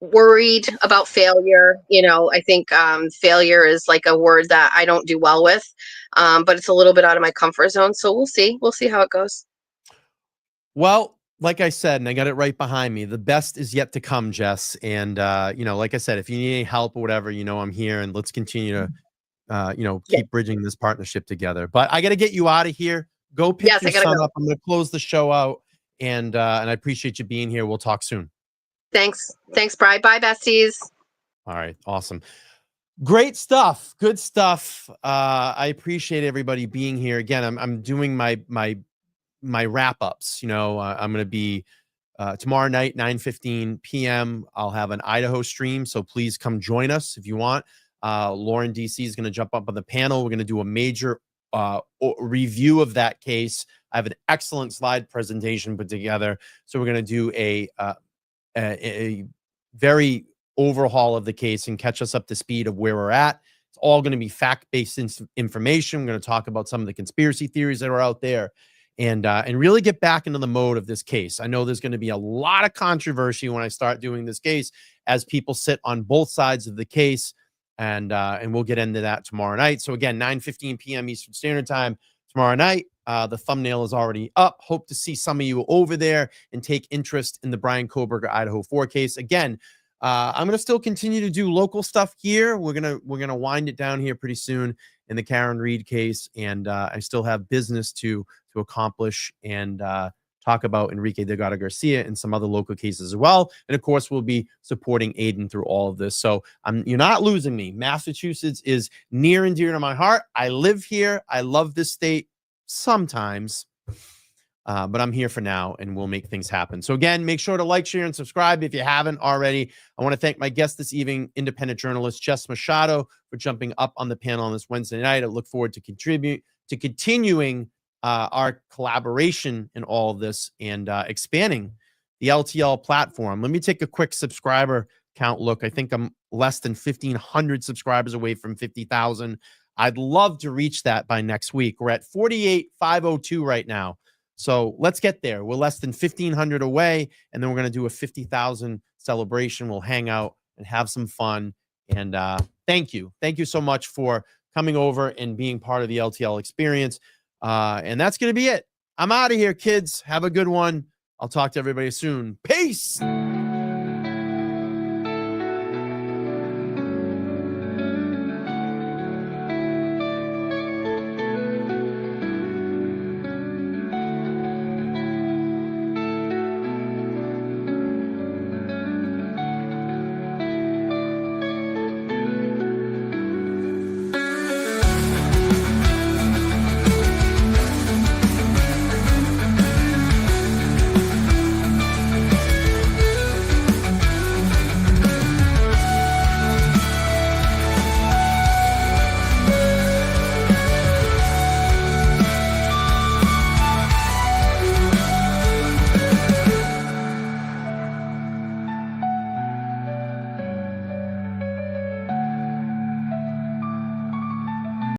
[SPEAKER 2] worried about failure. I think failure is like a word that I don't do well with, but it's a little bit out of my comfort zone. So we'll see how it goes.
[SPEAKER 1] Well, like I said, and I got it right behind me, the best is yet to come, Jess. And, like I said, if you need any help or whatever, I'm here, and let's continue to, keep bridging this partnership together. But I got to get you out of here. Go pick your son up. I'm going to close the show out, and I appreciate you being here. We'll talk soon.
[SPEAKER 2] Thanks, Bri. Bye, besties.
[SPEAKER 1] All right. Awesome. Great stuff. Good stuff. I appreciate everybody being here. Again, I'm doing my wrap ups. I'm going to be tomorrow night, 9:15 p.m. I'll have an Idaho stream. So please come join us if you want. Lauren DC is going to jump up on the panel. We're going to do a major review of that case. I have an excellent slide presentation put together. So we're going to do a very overhaul of the case and catch us up to speed of where we're at. It's all going to be fact-based information. We're going to talk about some of the conspiracy theories that are out there and really get back into the mode of this case. I know there's going to be a lot of controversy when I start doing this case as people sit on both sides of the case. And we'll get into that tomorrow night. So again, 9:15 p.m. Eastern Standard Time tomorrow night. The thumbnail is already up. Hope to see some of you over there and take interest in the Brian Koberger Idaho 4 case. Again, I'm going to still continue to do local stuff here. We're gonna wind it down here pretty soon in the Karen Reed case, and I still have business to accomplish and talk about Enrique Delgado Garcia and some other local cases as well. And of course, we'll be supporting Aiden through all of this. So you're not losing me. Massachusetts is near and dear to my heart. I live here. I love this state sometimes, but I'm here for now, and we'll make things happen. So again, make sure to like, share, and subscribe if you haven't already. I want to thank my guest this evening, independent journalist Jess Machado, for jumping up on the panel on this Wednesday night. I look forward to continuing our collaboration in all of this and expanding the LTL platform. Let me take a quick subscriber count look. I think I'm less than 1,500 subscribers away from 50,000. I'd love to reach that by next week. We're at 48,502 right now. So let's get there. We're less than 1,500 away, and then we're going to do a 50,000 celebration. We'll hang out and have some fun. And thank you. Thank you so much for coming over and being part of the LTL experience. And that's going to be it. I'm out of here, kids. Have a good one. I'll talk to everybody soon. Peace.